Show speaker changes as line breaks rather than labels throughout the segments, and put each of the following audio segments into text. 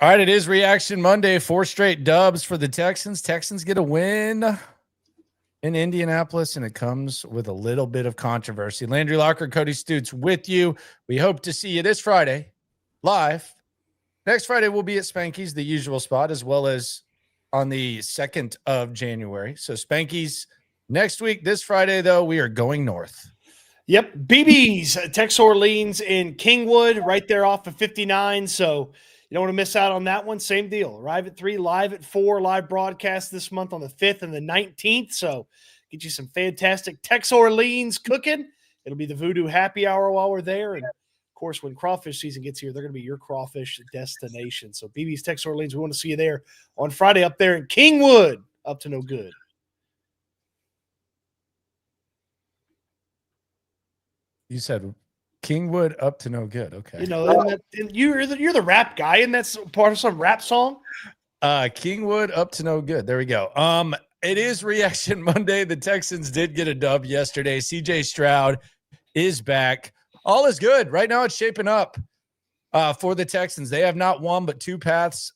All right, it is Reaction Monday. 4 straight dubs for the Texans. Texans get a win in Indianapolis, and it comes with a little bit of controversy. Landry, Cody Stoots with you. We hope to see you this Friday live. Next Friday, we'll be at Spanky's, the usual spot, as well as on the 2nd of January. So Spanky's next week. This Friday, though, we are going north.
Yep, BB's, Tex Orleans in Kingwood, right there off of 59. So you don't want to miss out on that one. Same deal. Arrive at 3, live at 4, live broadcast this month on the 5th and the 19th. So get you some fantastic Tex Orleans cooking. It'll be the Voodoo Happy Hour while we're there. And, of course, when crawfish season gets here, they're going to be your crawfish destination. So BB's, Tex Orleans, we want to see you there on Friday up there in Kingwood, up to no good.
You said Kingwood up to no good. Okay.
You know, you're the rap guy, and that's part of some rap song.
Kingwood up to no good. There we go. It is Reaction Monday. The Texans did get a dub yesterday. CJ Stroud is back. All is good. Right now it's shaping up for the Texans. They have not one but 2 paths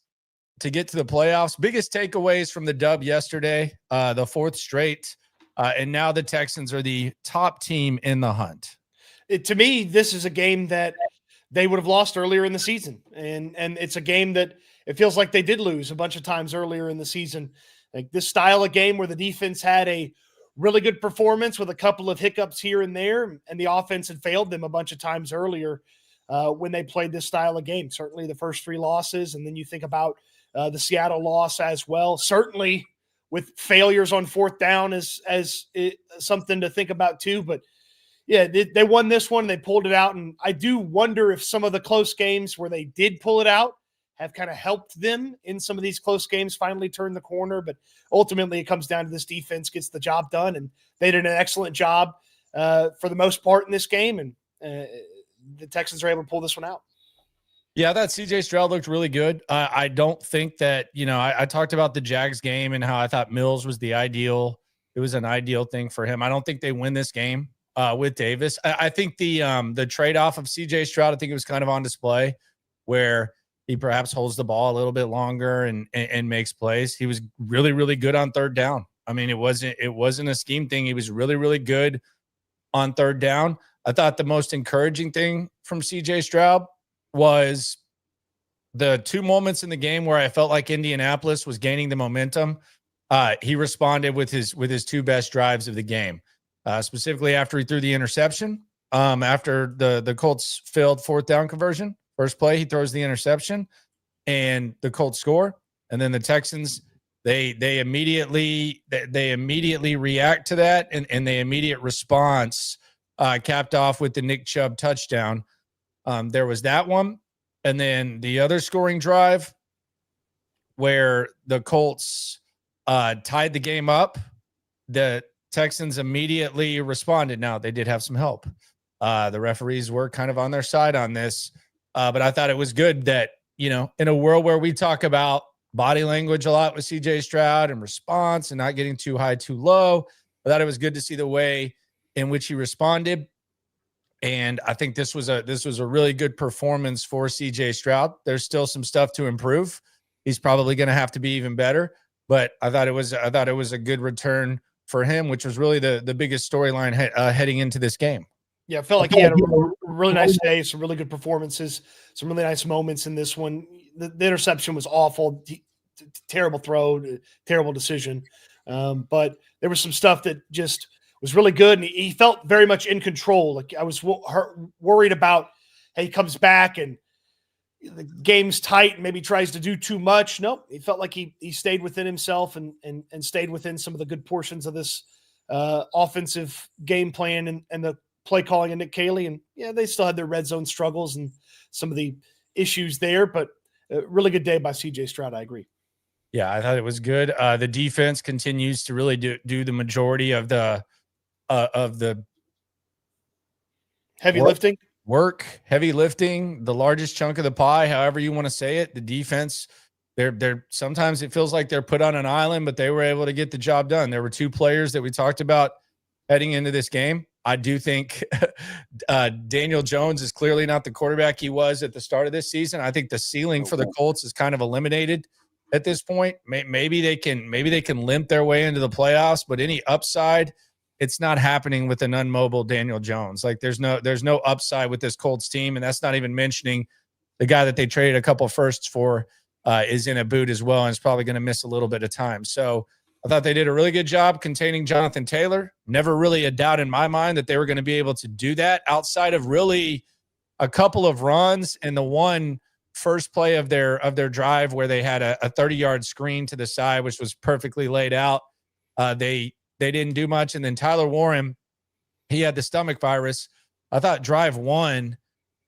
to get to the playoffs. Biggest takeaways from the dub yesterday, the 4th straight. And now the Texans are the top team in the hunt.
To me, this is a game that they would have lost earlier in the season. And it's a game that it feels like they did lose a bunch of times earlier in the season. Like this style of game where the defense had a really good performance with a couple of hiccups here and there, and the offense had failed them a bunch of times earlier when they played this style of game. Certainly the first 3 losses, and then you think about the Seattle loss as well. Certainly with failures on 4th down as something to think about too, but yeah, they won this one. They pulled it out. And I do wonder if some of the close games where they did pull it out have kind of helped them in some of these close games finally turn the corner. But ultimately, it comes down to this defense gets the job done. And they did an excellent job for the most part in this game. And the Texans are able to pull this one out.
Yeah, that CJ Stroud looked really good. I don't think that, I talked about the Jags game and how I thought Mills was it was an ideal thing for him. I don't think they win this game with Davis. I think the trade-off of CJ Stroud, I think it was kind of on display where he perhaps holds the ball a little bit longer and makes plays. He was really, really good on 3rd down. I mean, it wasn't a scheme thing. He was really, really good on 3rd down. I thought the most encouraging thing from CJ Stroud was the 2 moments in the game where I felt like Indianapolis was gaining the momentum. He responded with his 2 best drives of the game. Specifically after he threw the interception, after the Colts failed 4th down conversion. First play, he throws the interception, and the Colts score. And then the Texans, they immediately react to that, and the immediate response capped off with the Nick Chubb touchdown. There was that one, and then the other scoring drive where the Colts tied the game up. The Texans immediately responded. Now, they did have some help. The referees were kind of on their side on this, but I thought it was good that, in a world where we talk about body language a lot with CJ Stroud and response and not getting too high, too low, I thought it was good to see the way in which he responded. And I think this was a really good performance for CJ Stroud. There's still some stuff to improve. He's probably going to have to be even better, but I thought it was a good return for him, which was really the biggest storyline heading into this game.
Yeah, I felt like he had a really nice day, some really good performances, some really nice moments in this one. The interception was awful, terrible throw, terrible decision. But there was some stuff that just was really good, and he felt very much in control. Like I was worried about, hey, he comes back and the game's tight and maybe tries to do too much. Nope, he felt like he stayed within himself and stayed within some of the good portions of this offensive game plan and the play calling of Nick Caley. And yeah, they still had their red zone struggles and some of the issues there, but a really good day by CJ Stroud. I agree.
Yeah, I thought it was good. The defense continues to really do the majority of the
heavy lifting.
Heavy lifting, the largest chunk of the pie, however you want to say it. The defense, they're sometimes it feels like they're put on an island, but they were able to get the job done. There were 2 players that we talked about heading into this game I do think Daniel Jones is clearly not the quarterback he was at the start of this season. I think the ceiling for the Colts is kind of eliminated at this point. Maybe they can limp their way into the playoffs, but any upside, it's not happening with an unmobile Daniel Jones. Like there's no upside with this Colts team, and that's not even mentioning the guy that they traded a couple firsts for is in a boot as well, and is probably going to miss a little bit of time. So I thought they did a really good job containing Jonathan Taylor. Never really a doubt in my mind that they were going to be able to do that outside of really a couple of runs and the one first play of their drive where they had a 30-yard screen to the side, which was perfectly laid out. They didn't do much. And then Tyler Warren, he had the stomach virus. I thought drive one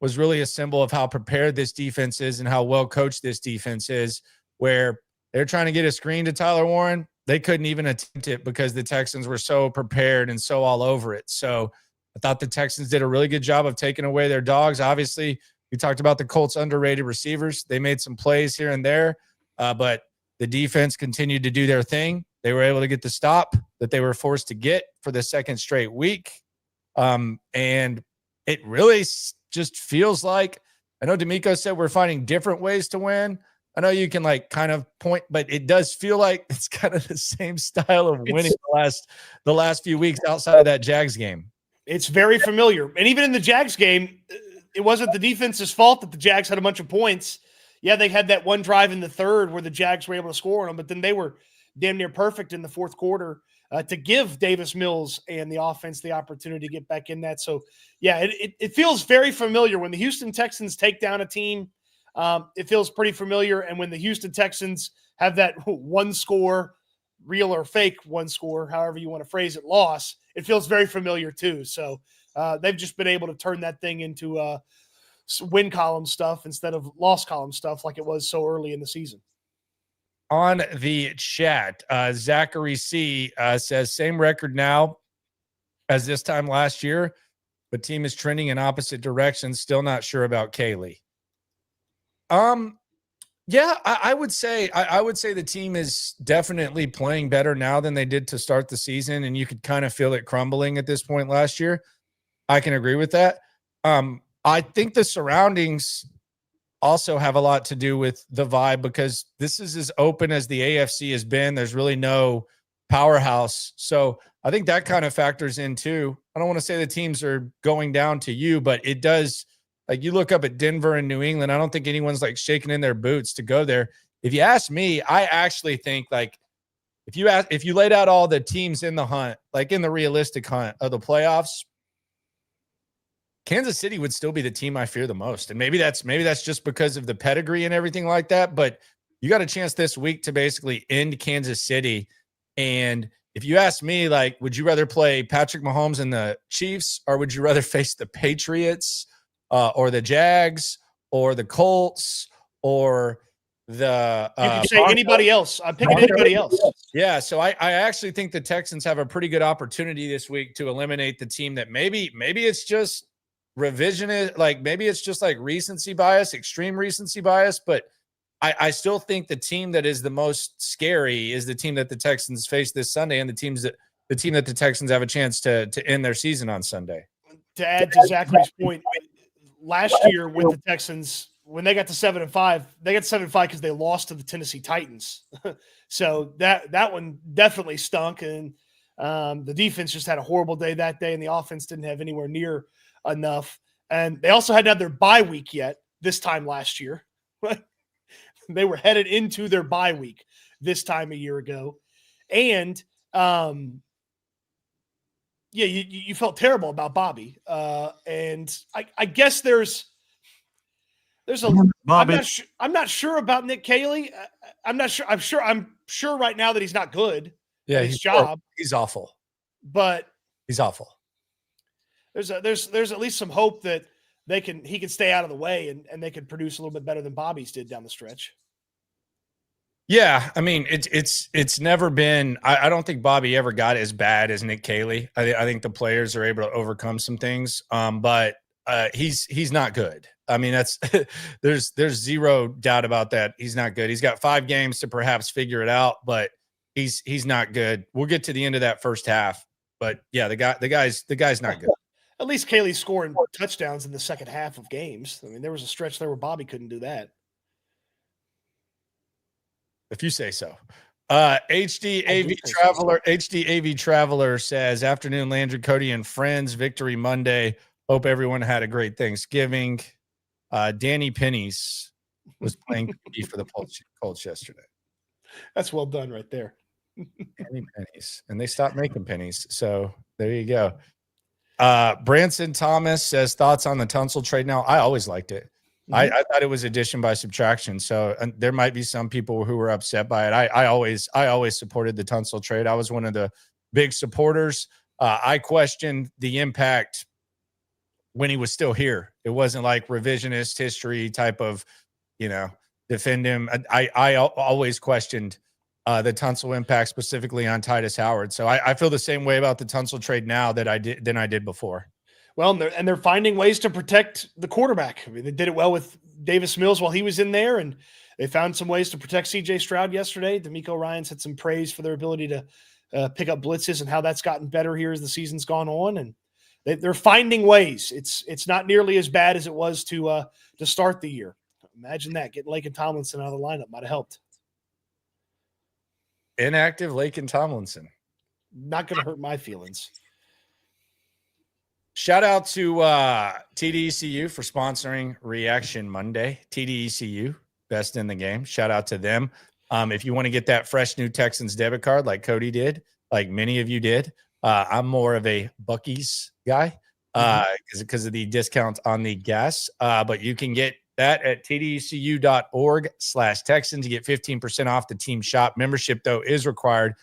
was really a symbol of how prepared this defense is and how well coached this defense is, where they're trying to get a screen to Tyler Warren. They couldn't even attempt it because the Texans were so prepared and so all over it. So I thought the Texans did a really good job of taking away their dogs. Obviously, we talked about the Colts' underrated receivers. They made some plays here and there, but the defense continued to do their thing. They were able to get the stop that they were forced to get for the second straight week. And it really just feels like, I know D'Amico said we're finding different ways to win. I know you can like kind of point, but it does feel like it's kind of the same style of winning the last few weeks outside of that Jags game.
It's very familiar. And even in the Jags game, it wasn't the defense's fault that the Jags had a bunch of points. Yeah, they had that one drive in the third where the Jags were able to score on them, but then they were damn near perfect in the fourth quarter to give Davis Mills and the offense the opportunity to get back in that. So, yeah, it feels very familiar. When the Houston Texans take down a team, it feels pretty familiar. And when the Houston Texans have that one score, real or fake one score, however you want to phrase it, loss, it feels very familiar too. So they've just been able to turn that thing into win column stuff instead of loss column stuff like it was so early in the season.
On the chat, Zachary C says, same record now as this time last year, but team is trending in opposite directions. Still not sure about Kaylee. Yeah, I would say the team is definitely playing better now than they did to start the season, and you could kind of feel it crumbling at this point last year. I can agree with that. I think the surroundings also have a lot to do with the vibe, because this is as open as the AFC has been. There's really no powerhouse. So I think that kind of factors in too. I don't want to say the teams are going down to you, but it does. Like you look up at Denver and New England, I don't think anyone's like shaking in their boots to go there. If you ask me, I actually think like if you laid out all the teams in the hunt, like in the realistic hunt of the playoffs, Kansas City would still be the team I fear the most. And maybe that's just because of the pedigree and everything like that. But you got a chance this week to basically end Kansas City. And if you ask me, like, would you rather play Patrick Mahomes and the Chiefs, or would you rather face the Patriots or the Jags or the Colts or the
you can say anybody else? I'm picking anybody else.
Yeah, so I actually think the Texans have a pretty good opportunity this week to eliminate the team that maybe it's just revisionist, like maybe it's just like recency bias, extreme recency bias, but I still think the team that is the most scary is the team that the Texans face this Sunday, and the team that the Texans have a chance to end their season on Sunday.
To add to Zachary's point, last year with the Texans, when they got to 7-5, they got to 7-5 because they lost to the Tennessee Titans. So that one definitely stunk, and the defense just had a horrible day that day, and the offense didn't have anywhere near enough. And they also hadn't had their bye week yet this time last year. They were headed into their bye week this time a year ago. And you felt terrible about Bobby. And I guess there's a Bobby. I'm not sure about Nick Caley. I'm not sure. I'm sure right now that he's not good.
Yeah,
at his job.
He's awful.
But
he's awful.
There's at least some hope that he can stay out of the way and they can produce a little bit better than Bobby's did down the stretch.
Yeah, I mean it's never been. I don't think Bobby ever got as bad as Nick Caley. I think the players are able to overcome some things, but he's not good. I mean that's there's zero doubt about that. He's not good. He's got 5 games to perhaps figure it out, but he's not good. We'll get to the end of that first half, But yeah, the guy's not good.
At least Kaylee's scoring touchdowns in the second half of games. I mean, there was a stretch there where Bobby couldn't do that.
If you say so. HDAV Traveler says, afternoon, Landry, Cody, and friends. Victory Monday. Hope everyone had a great Thanksgiving. Danny Pennies was playing for the Colts yesterday.
That's well done right there.
Danny Pennies. And they stopped making pennies. So there you go. Branson Thomas says, thoughts on the Tunsil trade now? I always liked it. I thought it was addition by subtraction. So there might be some people who were upset by it. I always supported the Tunsil trade. I was one of the big supporters. I questioned the impact when he was still here. It wasn't like revisionist history type of, defend him. I always questioned the Tunsil impact specifically on Titus Howard. So I feel the same way about the Tunsil trade now than I did before.
Well, and they're finding ways to protect the quarterback. I mean, they did it well with Davis Mills while he was in there, and they found some ways to protect CJ Stroud yesterday. D'Amico Ryans had some praise for their ability to pick up blitzes and how that's gotten better here as the season's gone on. And they're finding ways. It's not nearly as bad as it was to start the year. Imagine that, getting Laken Tomlinson out of the lineup might have helped.
Inactive Laken Tomlinson.
Not going to hurt my feelings.
Shout out to TDECU for sponsoring Reaction Monday. TDECU, best in the game. Shout out to them. If you want to get that fresh new Texans debit card like Cody did, like many of you did, I'm more of a Buc-ee's guy because of the discount on the gas. But you can get that at tdecu.org/Texans. You get 15% off the team shop. Membership, though, is required,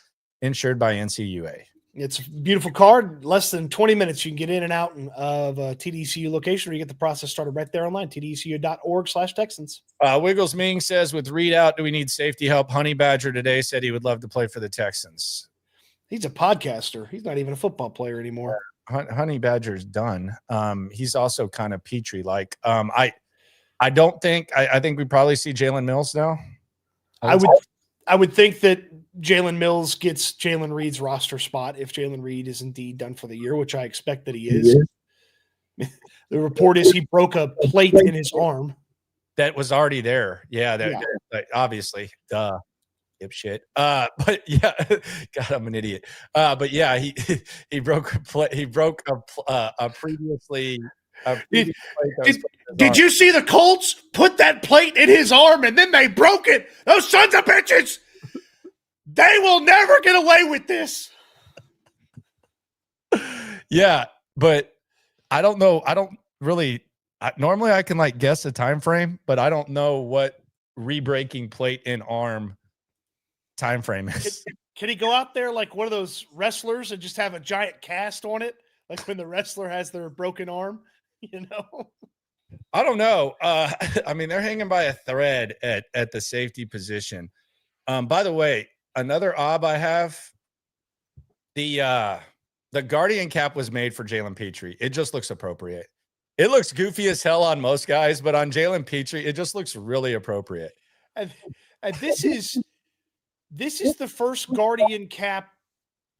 insured by NCUA.
It's a beautiful card. Less than 20 minutes, you can get in and out of a TDECU location, or you get the process started right there online, tdecu.org/Texans.
Wiggles Ming says, with Reed out, do we need safety help? Honey Badger today said he would love to play for the Texans.
He's a podcaster. He's not even a football player anymore.
Honey Badger's done. He's also kind of Petrie-like. I think we probably see Jalen Mills now.
I would think that Jalen Mills gets Jalen Reed's roster spot if Jalen Reed is indeed done for the year, which I expect that he is. The report is he broke a plate in his arm.
That was already there. Yeah. Obviously. Duh. Dipshit. But yeah, God, I'm an idiot. But yeah, he broke a plate. He broke a previously.
Did you see the Colts put that plate in his arm and then they broke it? Those sons of bitches! They will never get away with this.
Yeah, but I don't know. I don't really. Normally, I can guess a time frame, but I don't know what re-breaking plate in arm time frame is.
Can he go out there like one of those wrestlers and just have a giant cast on it, like when the wrestler has their broken arm?
I don't know. I mean, they're hanging by a thread at the safety position. By the way, another ob I have, the Guardian cap was made for Jalen Petrie. It just looks appropriate. It looks goofy as hell on most guys, but on Jalen Petrie, it just looks really appropriate.
And this is the first Guardian cap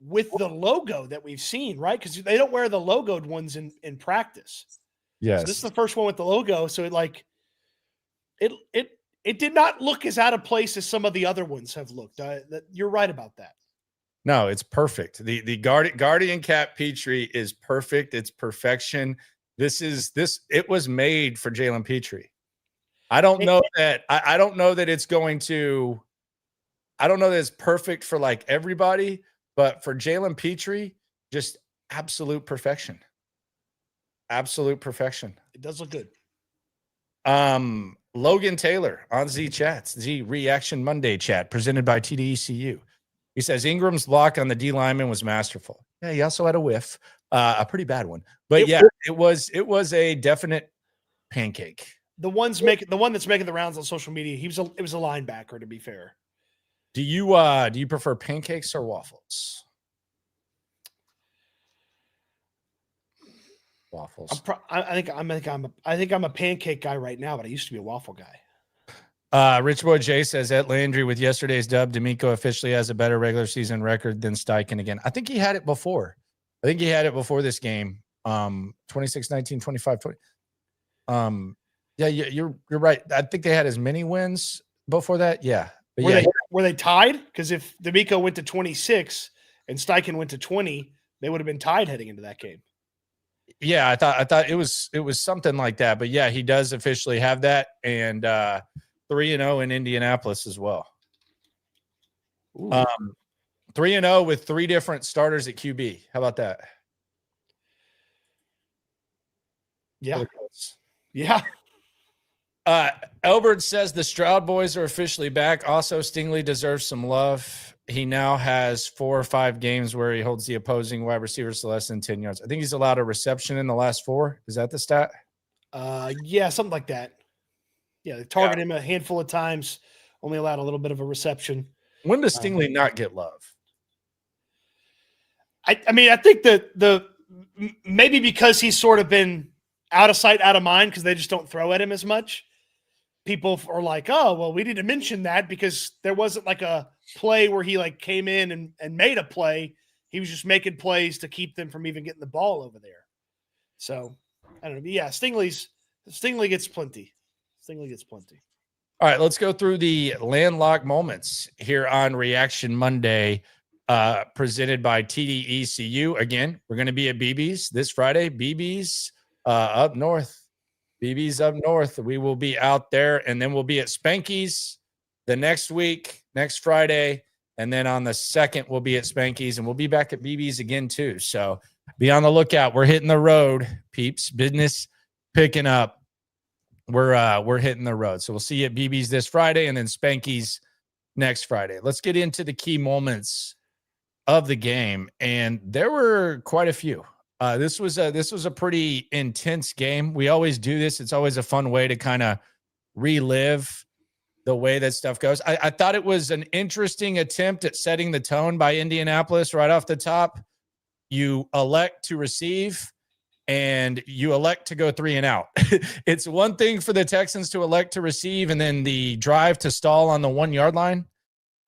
with the logo that we've seen, right? Because they don't wear the logoed ones in practice.
Yes.
So this is the first one with the logo. So it did not look as out of place as some of the other ones have looked. You're right about that.
No, it's perfect. The Guardian cap Petrie is perfect. It's perfection. It was made for Jalen Petrie. I don't know that it's going to. I don't know that it's perfect for everybody, but for Jalen Petrie, just absolute perfection. Absolute perfection.
It does look good.
Logan Taylor on Z Chats, Z Reaction Monday chat presented by TDECU. He says Ingram's block on the D lineman was masterful. Yeah, he also had a whiff, a pretty bad one. But it was a definite pancake.
The one that's making the rounds on social media, it was a linebacker, to be fair.
Do you prefer pancakes or waffles? Waffles.
I think I'm a pancake guy right now, but I used to be a waffle guy.
Rich Boy J says at Landry with yesterday's dub, D'Amico officially has a better regular season record than Steichen again. I think he had it before. I think he had it before this game. 26-19, 25-20. Yeah, you're right. I think they had as many wins before that. Yeah. But
were they tied? Because if D'Amico went to 26 and Steichen went to 20, they would have been tied heading into that game.
Yeah, I thought it was something like that. But yeah, he does officially have that, and 3-0 in Indianapolis as well. 3-0 with 3 different starters at QB. How about that?
Yeah. Yeah.
Elbert says the Stroud boys are officially back. Also, Stingley deserves some love. He now has 4 or 5 games where he holds the opposing wide receivers to less than 10 yards. I think he's allowed a reception in the last 4. Is that the stat?
Yeah, something like that. Yeah, they targeted him a handful of times, only allowed a little bit of a reception.
When does Stingley not get love?
I mean, I think that maybe because he's sort of been out of sight, out of mind, because they just don't throw at him as much. People are like, oh, well, we need to mention that because there wasn't like a play where he like came in and made a play. He was just making plays to keep them from even getting the ball over there. So I don't know. Yeah, Stingley gets plenty. Stingley gets plenty.
All right, let's go through the landlocked moments here on Reaction Monday, presented by TDECU. Again, we're going to be at BB's this Friday. BB's up north. BB's up north. We will be out there, and then we'll be at Spanky's the next week, next Friday, and then on the 2nd, we'll be at Spanky's, and we'll be back at BB's again too. So be on the lookout. We're hitting the road, peeps. Business picking up. We're hitting the road. So we'll see you at BB's this Friday, and then Spanky's next Friday. Let's get into the key moments of the game, and there were quite a few. This was a pretty intense game. We always do this. It's always a fun way to kind of relive the way that stuff goes. I thought it was an interesting attempt at setting the tone by Indianapolis right off the top. You elect to receive and you elect to go 3 and out. It's one thing for the Texans to elect to receive and then the drive to stall on the 1 yard line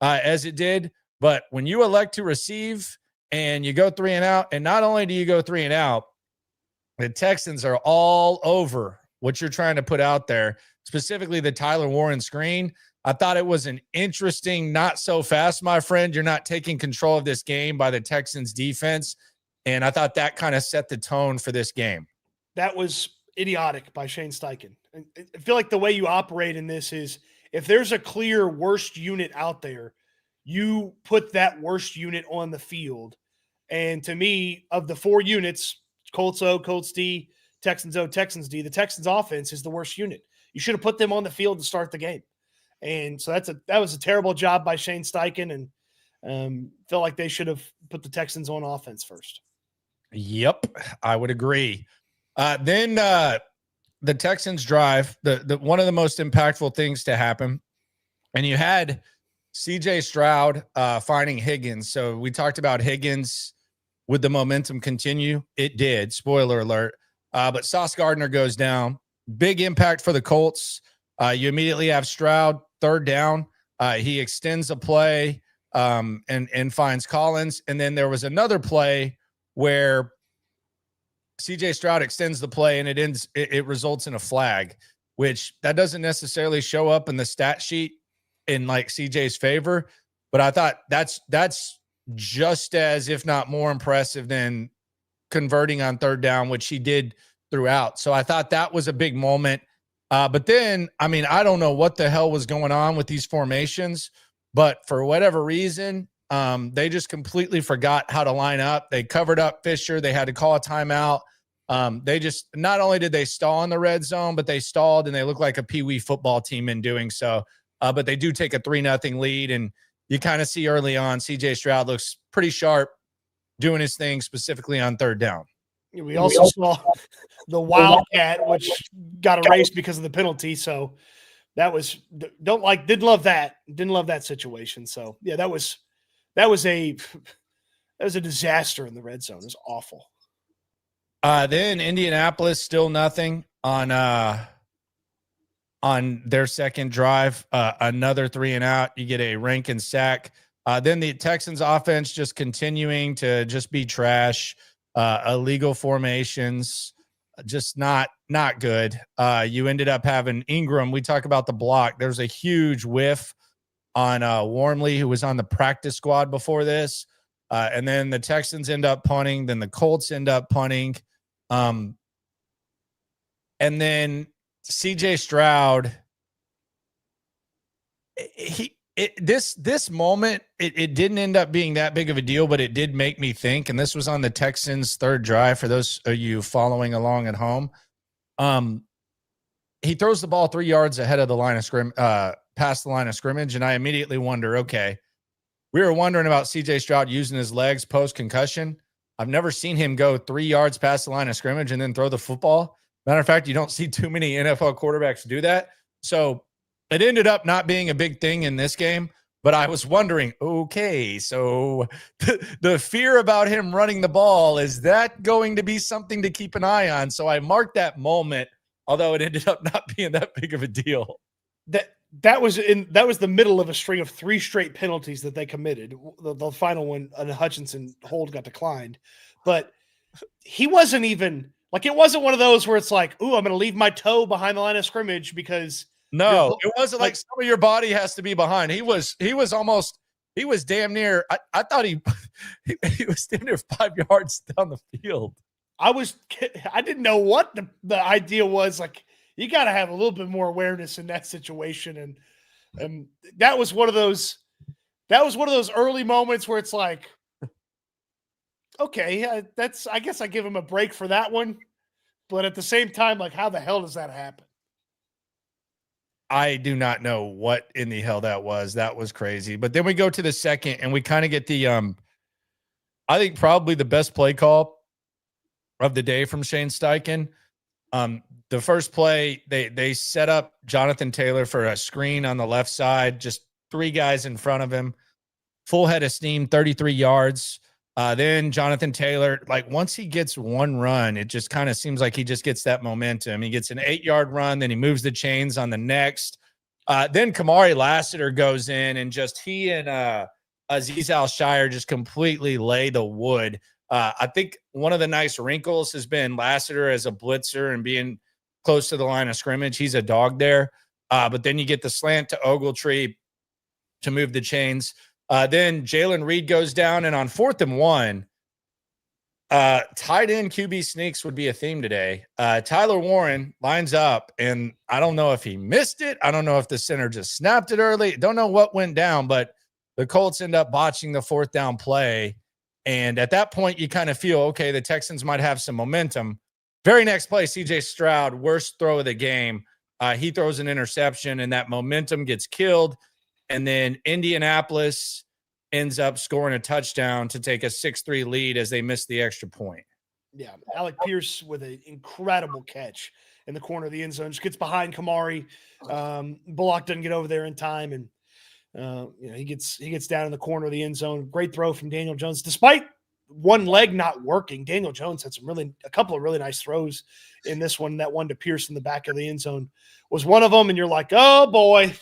as it did. But when you elect to receive and you go 3 and out, and not only do you go 3 and out, the Texans are all over what you're trying to put out there, specifically the Tyler Warren screen. I thought it was an interesting, not so fast, my friend. You're not taking control of this game by the Texans defense. And I thought that kind of set the tone for this game.
That was idiotic by Shane Steichen. I feel like the way you operate in this is if there's a clear worst unit out there, you put that worst unit on the field. And to me, of the 4 units, Colts O, Colts D, Texans O, Texans D, the Texans offense is the worst unit. You should have put them on the field to start the game. And so that was a terrible job by Shane Steichen, and felt like they should have put the Texans on offense first.
Yep, I would agree. Then the Texans drive, the one of the most impactful things to happen, and you had CJ Stroud finding Higgins. So we talked about Higgins. Would the momentum continue? It did. Spoiler alert. But Sauce Gardner goes down. Big impact for the Colts. You immediately have Stroud, 3rd down. He extends a play and finds Collins. And then there was another play where CJ Stroud extends the play and it results in a flag, which that doesn't necessarily show up in the stat sheet in like CJ's favor. But I thought that's just as, if not more impressive than converting on 3rd down, which he did throughout. So I thought that was a big moment. But then, I mean, I don't know what the hell was going on with these formations, but for whatever reason, they just completely forgot how to line up. They covered up Fisher. They had to call a timeout. They just, not only did they stall in the red zone, but they stalled and they look like a peewee football team in doing so. But they do take a 3-0 lead, and you kind of see early on CJ Stroud looks pretty sharp doing his thing, specifically on 3rd down.
We also saw the Wildcat, which got erased because of the penalty. So that was didn't love that situation. So yeah, that was a disaster in the red zone. It was awful.
Then Indianapolis still nothing on their 2nd drive. Another 3 and out. You get a Rankin sack. Then the Texans offense just continuing to just be trash. illegal formations, just not good. You ended up having Ingram. We talk about the block. There's a huge whiff on Wormley, who was on the practice squad before this. And then the Texans end up punting. Then the Colts end up punting. And then CJ Stroud, this moment, it didn't end up being that big of a deal, but it did make me think. And this was on the Texans' third drive for those of you following along at home. He throws the ball 3 yards ahead of the line of past the line of scrimmage. And I immediately wonder, okay, we were wondering about CJ Stroud using his legs post concussion. I've never seen him go 3 yards past the line of scrimmage and then throw the football. Matter of fact, you don't see too many NFL quarterbacks do that. So it ended up not being a big thing in this game, but I was wondering, okay, so the fear about him running the ball, is that going to be something to keep an eye on? So I marked that moment, although it ended up not being that big of a deal.
That was the middle of a string of 3 straight penalties that they committed. The final one, a Hutchinson hold, got declined, but he wasn't even like, it wasn't one of those where it's like, ooh, I'm going to leave my toe behind the line of scrimmage because
no, it wasn't like some of your body has to be behind. He was damn near. I thought he was damn near 5 yards down the field.
I didn't know what the idea was. Like, you got to have a little bit more awareness in that situation. And that was one of those early moments where it's like, okay, I guess I give him a break for that one. But at the same time, like, how the hell does that happen?
I do not know what in the hell that was. That was crazy. But then we go to the second and we kind of get the, I think probably the best play call of the day from Shane Steichen. The first play, they set up Jonathan Taylor for a screen on the left side, just 3 guys in front of him, full head of steam, 33 yards. Then Jonathan Taylor, like, once he gets one run, it just kind of seems like he just gets that momentum. He gets an 8-yard run, then he moves the chains on the next. Then Kamari Lassiter goes in, and just he and Azeez Al-Shire just completely lay the wood. I think one of the nice wrinkles has been Lassiter as a blitzer and being close to the line of scrimmage. He's a dog there. But then you get the slant to Ogletree to move the chains. Then Jalen Reed goes down, and on 4th and 1, tight end QB sneaks would be a theme today. Tyler Warren lines up, and I don't know if he missed it. I don't know if the center just snapped it early. Don't know what went down, but the Colts end up botching the 4th down play. And at that point, you kind of feel, okay, the Texans might have some momentum. Very next play, CJ Stroud, worst throw of the game. He throws an interception, and that momentum gets killed. And then Indianapolis ends up scoring a touchdown to take a 6-3 lead as they miss the extra point.
Yeah, Alec Pierce with an incredible catch in the corner of the end zone. Just gets behind Kamari. Bullock doesn't get over there in time, and he gets down in the corner of the end zone. Great throw from Daniel Jones. Despite one leg not working, Daniel Jones had a couple of really nice throws in this one. That one to Pierce in the back of the end zone was one of them, and you're like, oh boy,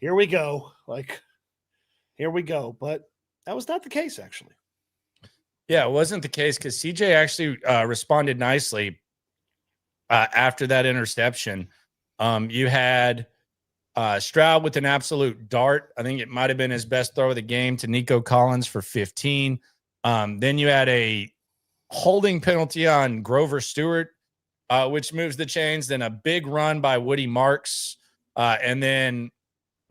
here we go. Here we go. But that was not the case, actually.
Yeah, it wasn't the case because CJ actually responded nicely after that interception. You had Stroud with an absolute dart. I think it might have been his best throw of the game to Nico Collins for 15. Then you had a holding penalty on Grover Stewart, which moves the chains. Then a big run by Woody Marks. And then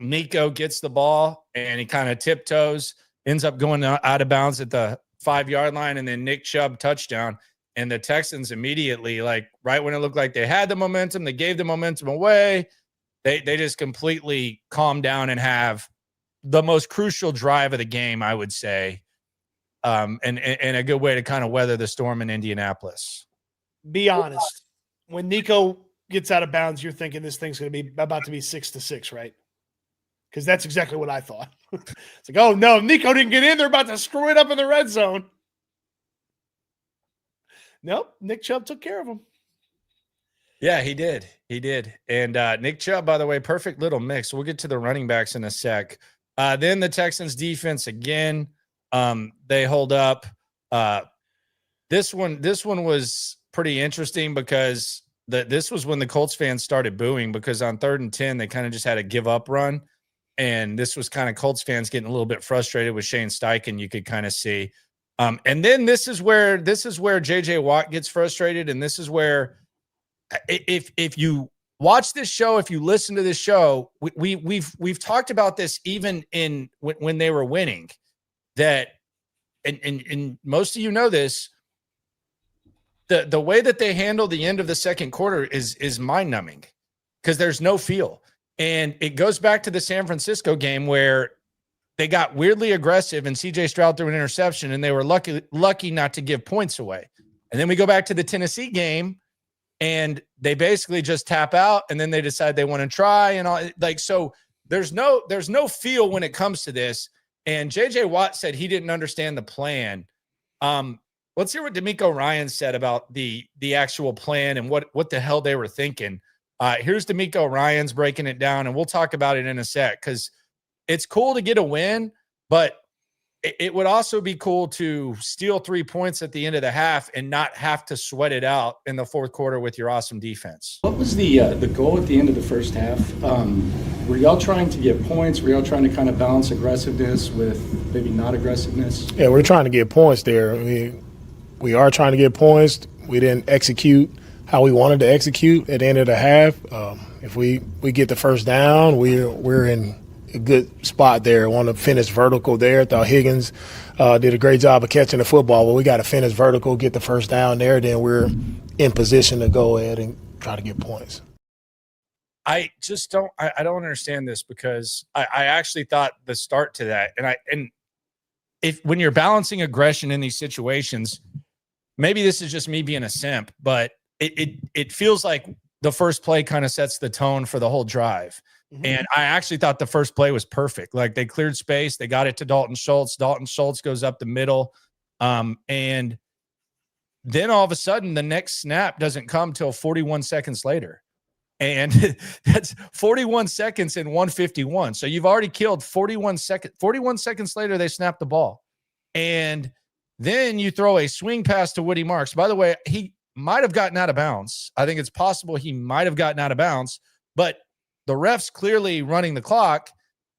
Nico gets the ball and he kind of tiptoes, ends up going out of bounds at the 5-yard line, and then Nick Chubb touchdown. And the Texans immediately, like right when it looked like they had the momentum, they gave the momentum away. They just completely calm down and have the most crucial drive of the game, I would say, and a good way to kind of weather the storm in Indianapolis.
Be honest. When Nico gets out of bounds, you're thinking this thing's going to be about to be 6-6, right? Because that's exactly what I thought. It's like, oh, no, Nico didn't get in. They're about to screw it up in the red zone. Nope, Nick Chubb took care of him.
Yeah, he did. He did. And Nick Chubb, by the way, perfect little mix. We'll get to the running backs in a sec. Then the Texans defense again, they hold up. This one was pretty interesting because this was when the Colts fans started booing, because on 3rd and 10, they kind of just had a give up run. And this was kind of Colts fans getting a little bit frustrated with Shane Steichen. You could kind of see. And then this is where JJ Watt gets frustrated. And this is where, if you watch this show, if you listen to this show, we've talked about this even when they were winning, that, and most of you know this, the way that they handle the end of the second quarter is mind numbing, because there's no feel. And it goes back to the San Francisco game where they got weirdly aggressive and CJ Stroud threw an interception and they were lucky not to give points away. And then we go back to the Tennessee game and they basically just tap out, and then they decide they want to try and all, like, so there's no feel when it comes to this. And JJ Watt said he didn't understand the plan. Let's hear what DeMeco Ryans said about the actual plan and what the hell they were thinking. Here's DeMeco Ryans breaking it down, and we'll talk about it in a sec, because it's cool to get a win, but it would also be cool to steal 3 points at the end of the half and not have to sweat it out in the fourth quarter with your awesome defense.
What was the goal at the end of the first half? Were y'all trying to get points? Were y'all trying to kind of balance aggressiveness with maybe not aggressiveness?
Yeah, we're trying to get points there. We are trying to get points. We didn't execute how we wanted to execute at the end of the half. If we get the first down, we're in a good spot there. Want to finish vertical there. Thought Higgins did a great job of catching the football, but we got to finish vertical, get the first down there. Then we're in position to go ahead and try to get points.
I just don't understand this, because I actually thought the start to that, and if when you're balancing aggression in these situations, maybe this is just me being a simp, but it feels like the first play kind of sets the tone for the whole drive. Mm-hmm. And I actually thought the first play was perfect. Like, they cleared space, they got it to Dalton Schultz. Dalton Schultz goes up the middle. And then all of a sudden the next snap doesn't come till 41 seconds later. And that's 41 seconds and 151. So you've already killed 41 seconds. 41 seconds later, they snap the ball. And then you throw a swing pass to Woody Marks. By the way, he might have gotten out of bounds. I think it's possible he might have gotten out of bounds, but the ref's clearly running the clock.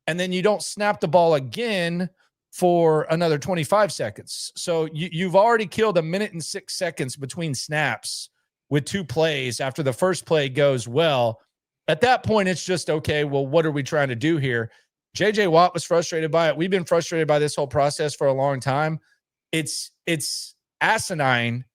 And then you don't snap the ball again for another 25 seconds. So you've already killed 1 minute and 6 seconds between snaps with 2 plays after the first play goes well. At that point, it's just, okay, well, what are we trying to do here? JJ Watt was frustrated by it. We've been frustrated by this whole process for a long time. It's asinine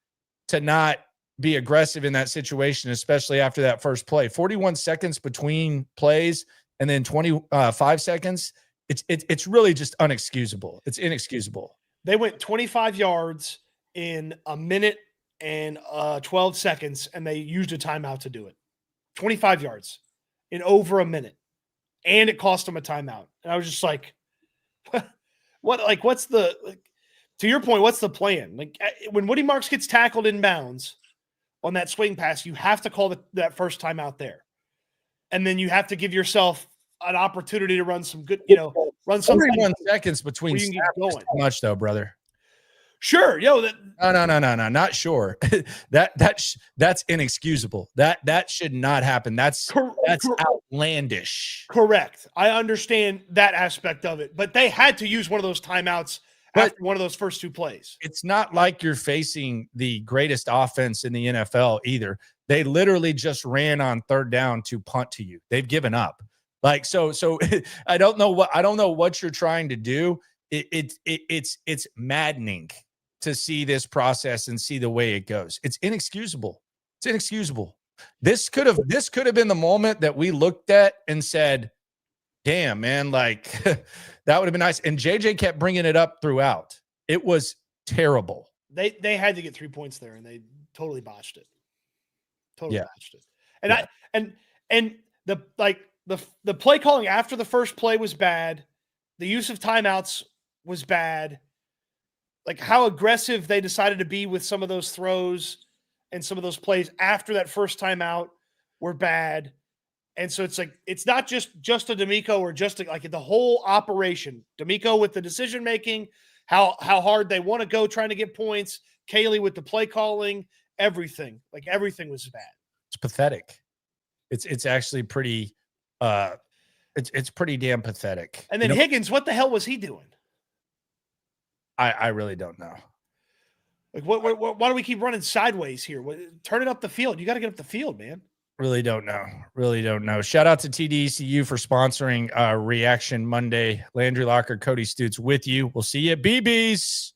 to not be aggressive in that situation, especially after that first play. 41 seconds between plays and then 25 seconds. It's really just unexcusable. It's inexcusable.
They went 25 yards in 1 minute and 12 seconds, and they used a timeout to do it. 25 yards in over 1 minute, and it cost them a timeout. And I was just like, what? Like, what's the? To your point, what's the plan? Like, when Woody Marks gets tackled in bounds on that swing pass, you have to call that first timeout there, and then you have to give yourself an opportunity to run some good, run some
41 seconds between snaps is too much, though, brother.
Sure, no,
not sure. That's inexcusable. That should not happen. That's outlandish.
Correct. I understand that aspect of it, but they had to use one of those timeouts after one of those first 2 plays.
It's not like you're facing the greatest offense in the NFL either. They literally just ran on 3rd down to punt to you. They've given up. Like, so I don't know what you're trying to do. It's maddening to see this process and see the way it goes. It's inexcusable. It's inexcusable. This could have been the moment that we looked at and said, damn, man, like that would have been nice. And JJ kept bringing it up throughout. It was terrible.
They had to get 3 points there, and they totally botched it. Botched it. And
yeah.
The play calling after the first play was bad. The use of timeouts was bad. Like, how aggressive they decided to be with some of those throws and some of those plays after that first timeout were bad. And so it's like, it's not just a DeMeco or just like the whole operation. DeMeco with the decision-making, how hard they want to go trying to get points, Caley with the play calling, everything. Like everything was bad.
It's pathetic. It's actually pretty it's pretty damn pathetic.
And then Higgins, what the hell was he doing?
I really don't know.
Like why do we keep running sideways here? Turn it up the field. You got to get up the field, man.
Really don't know. Shout out to TDECU for sponsoring Reaction Monday. Landry Locker, Cody Stoots with you. We'll see you at BB's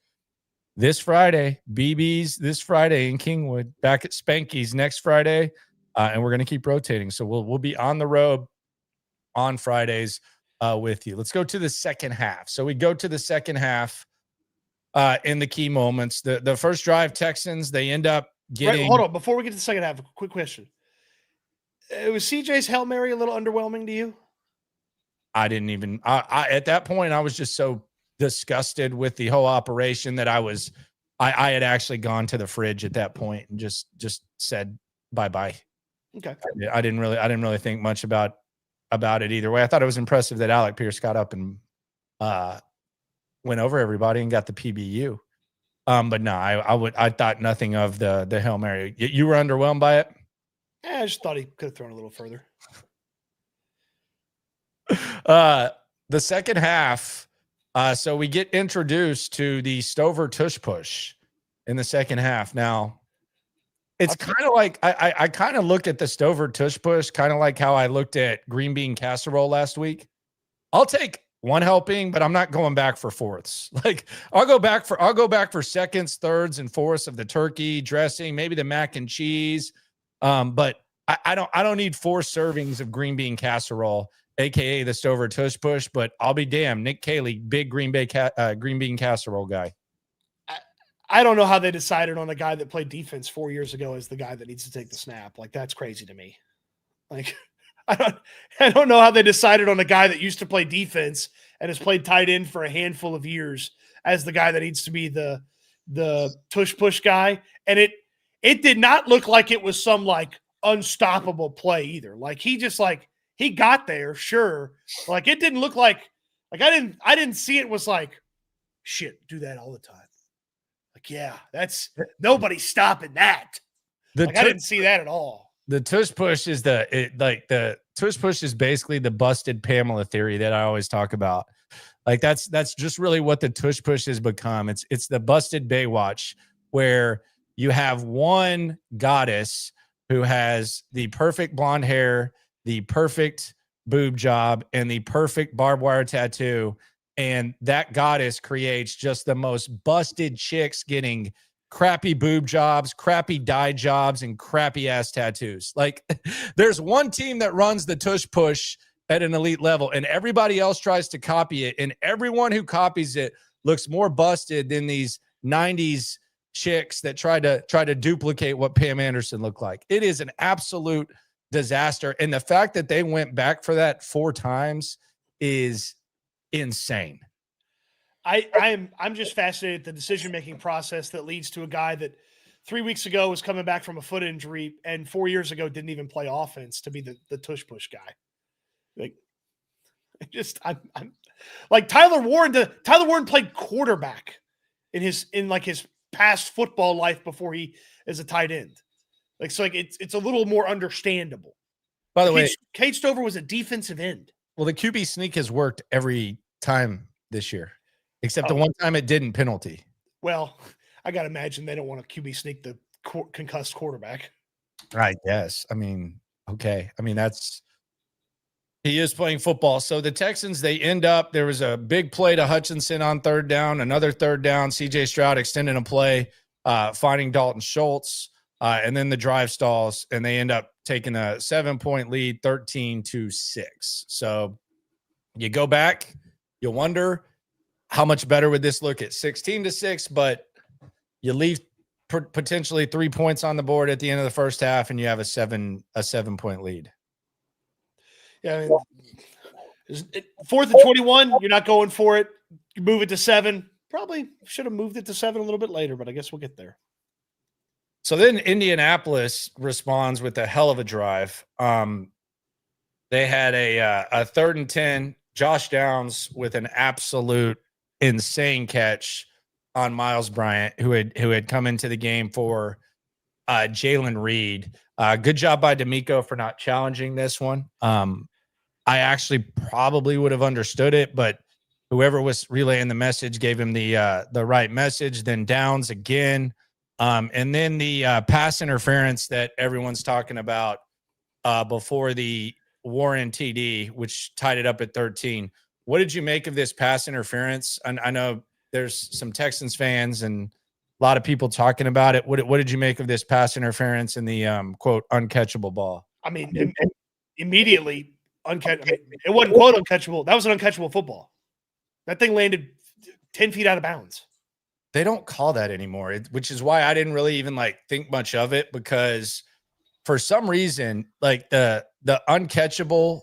this Friday. BB's this Friday in Kingwood. Back at Spanky's next Friday. And we're going to keep rotating. So we'll be on the road on Fridays with you. Let's go to the second half. So we go to the second half in the key moments. The first drive, Texans, they end up getting...
Right, hold on. Before we get to the second half, a quick question. Was CJ's Hail Mary a little underwhelming to you?
I didn't even at that point, I was just so disgusted with the whole operation that I had actually gone to the fridge at that point and just said bye-bye.
Okay.
I didn't really think much about it either way. I thought it was impressive that Alec Pierce got up and went over everybody and got the PBU. But no, I thought nothing of the Hail Mary. You were underwhelmed by it?
I just thought he could have thrown a little further.
The second half, so we get introduced to the Stover tush push in the second half. Now, it's kind of like I kind of look at the Stover tush push kind of like how I looked at green bean casserole last week. I'll take one helping, but I'm not going back for fourths. Like I'll go back for seconds, thirds, and fourths of the turkey dressing, maybe the mac and cheese. But I don't need 4 servings of green bean casserole, aka the Stover tush push. But I'll be damned, Nick Caley, big green bean casserole guy.
I don't know how they decided on a guy that played defense 4 years ago as the guy that needs to take the snap. Like that's crazy to me. Like I don't know how they decided on a guy that used to play defense and has played tight end for a handful of years as the guy that needs to be the tush push guy. And it did not look like it was some like unstoppable play either. Like he got there, sure. Like it didn't look like I didn't see it was like shit, do that all the time. Like, yeah, that's nobody's stopping that. I didn't see that at all.
The tush push is the tush push is basically the busted Pamela theory that I always talk about. Like that's just really what the tush push has become. It's the busted Baywatch where you have one goddess who has the perfect blonde hair, the perfect boob job, and the perfect barbed wire tattoo. And that goddess creates just the most busted chicks getting crappy boob jobs, crappy dye jobs, and crappy ass tattoos. Like there's one team that runs the tush push at an elite level and everybody else tries to copy it. And everyone who copies it looks more busted than these 90s chicks that try to duplicate what Pam Anderson looked like. It is an absolute disaster. And the fact that they went back for that 4 times is insane.
I'm just fascinated at the decision-making process that leads to a guy that 3 weeks ago was coming back from a foot injury and 4 years ago didn't even play offense to be the tush push guy. Like, I'm like Tyler Warren played quarterback in his past football life before he is a tight end. Like, so like it's a little more understandable.
By the way,
Cade Stover was a defensive end.
Well, the QB sneak has worked every time this year, except the one time it didn't penalty.
Well, I got to imagine they don't want to QB sneak the concussed quarterback.
Right. Yes. I mean, okay. I mean, he is playing football. So the Texans, they end up, there was a big play to Hutchinson on third down, another third down, CJ Stroud extending a play, finding Dalton Schultz, and then the drive stalls, and they end up taking a 7-point lead, 13-6. So you go back, you wonder how much better would this look at 16-6, but you leave potentially 3 points on the board at the end of the first half, and you have a 7-point lead.
Yeah, I mean, 4th and 21, you're not going for it. You move it to 7. Probably should have moved it to 7 a little bit later, but I guess we'll get there.
So then Indianapolis responds with a hell of a drive. They had a 3rd and 10. Josh Downs with an absolute insane catch on Miles Bryant, who had come into the game for Jalen Reed. Good job by D'Amico for not challenging this one. I actually probably would have understood it, but whoever was relaying the message gave him the right message. Then downs again, and then the pass interference that everyone's talking about before the Warren TD, which tied it up at 13. What did you make of this pass interference? I know there's some Texans fans and a lot of people talking about it. What did you make of this pass interference in the quote uncatchable ball?
I mean, immediately uncatchable. I mean, it wasn't quote uncatchable. That was an uncatchable football. That thing landed 10 feet out of bounds.
They don't call that anymore, which is why I didn't really even think much of it, because for some reason, the uncatchable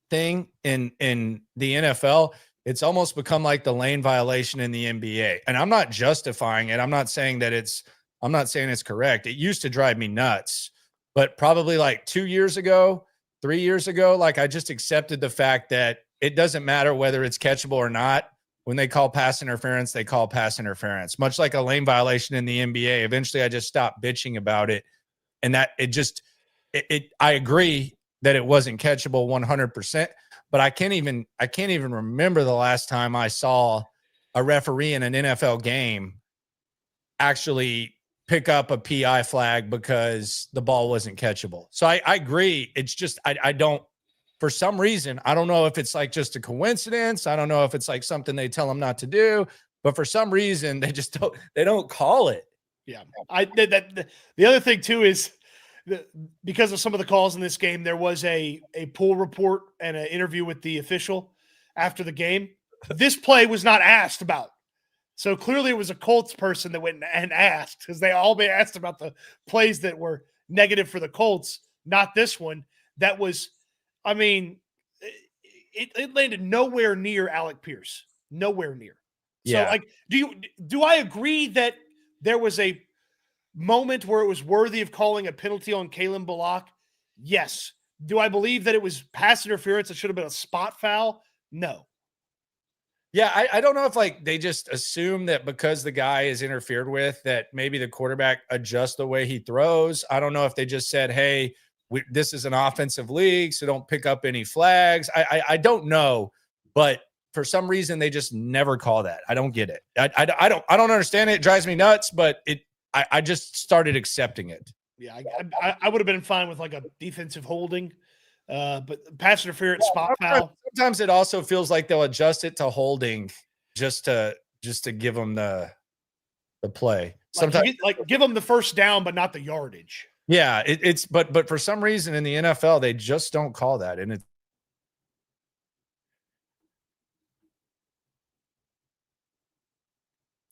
thing in the NFL, it's almost become like the lane violation in the NBA. And I'm not justifying it. I'm not saying it's correct. It used to drive me nuts, but probably 2 years ago, 3 years ago, I just accepted the fact that it doesn't matter whether it's catchable or not. When they call pass interference, they call pass interference, much like a lane violation in the NBA. Eventually I just stopped bitching about it. And that I agree that it wasn't catchable 100%, but I can't even remember the last time I saw a referee in an NFL game actually pick up a PI flag because the ball wasn't catchable. So I agree. It's just, I don't, for some reason, I don't know if it's just a coincidence. I don't know if it's something they tell them not to do, but for some reason they just don't call it.
Yeah. The other thing too is because of some of the calls in this game, there was a pool report and an interview with the official after the game. This play was not asked about. So clearly it was a Colts person that went and asked, because they all been asked about the plays that were negative for the Colts, not this one. That was, I mean, it landed nowhere near Alec Pierce. Nowhere near.
Yeah.
So do I agree that there was a moment where it was worthy of calling a penalty on Kalen Bullock? Yes. Do I believe that it was pass interference? It should have been a spot foul? No.
Yeah, I don't know if they just assume that because the guy is interfered with that maybe the quarterback adjusts the way he throws. I don't know if they just said, hey, this is an offensive league, so don't pick up any flags. I don't know, but for some reason they just never call that. I don't get it. I don't understand it. It drives me nuts, but I just started accepting it.
Yeah, I would have been fine with a defensive holding, but pass interference, spot foul.
Sometimes it also feels like they'll adjust it to holding just to give them the play. Sometimes
give them the first down, but not the yardage.
Yeah, but for some reason in the NFL they just don't call that, and it's.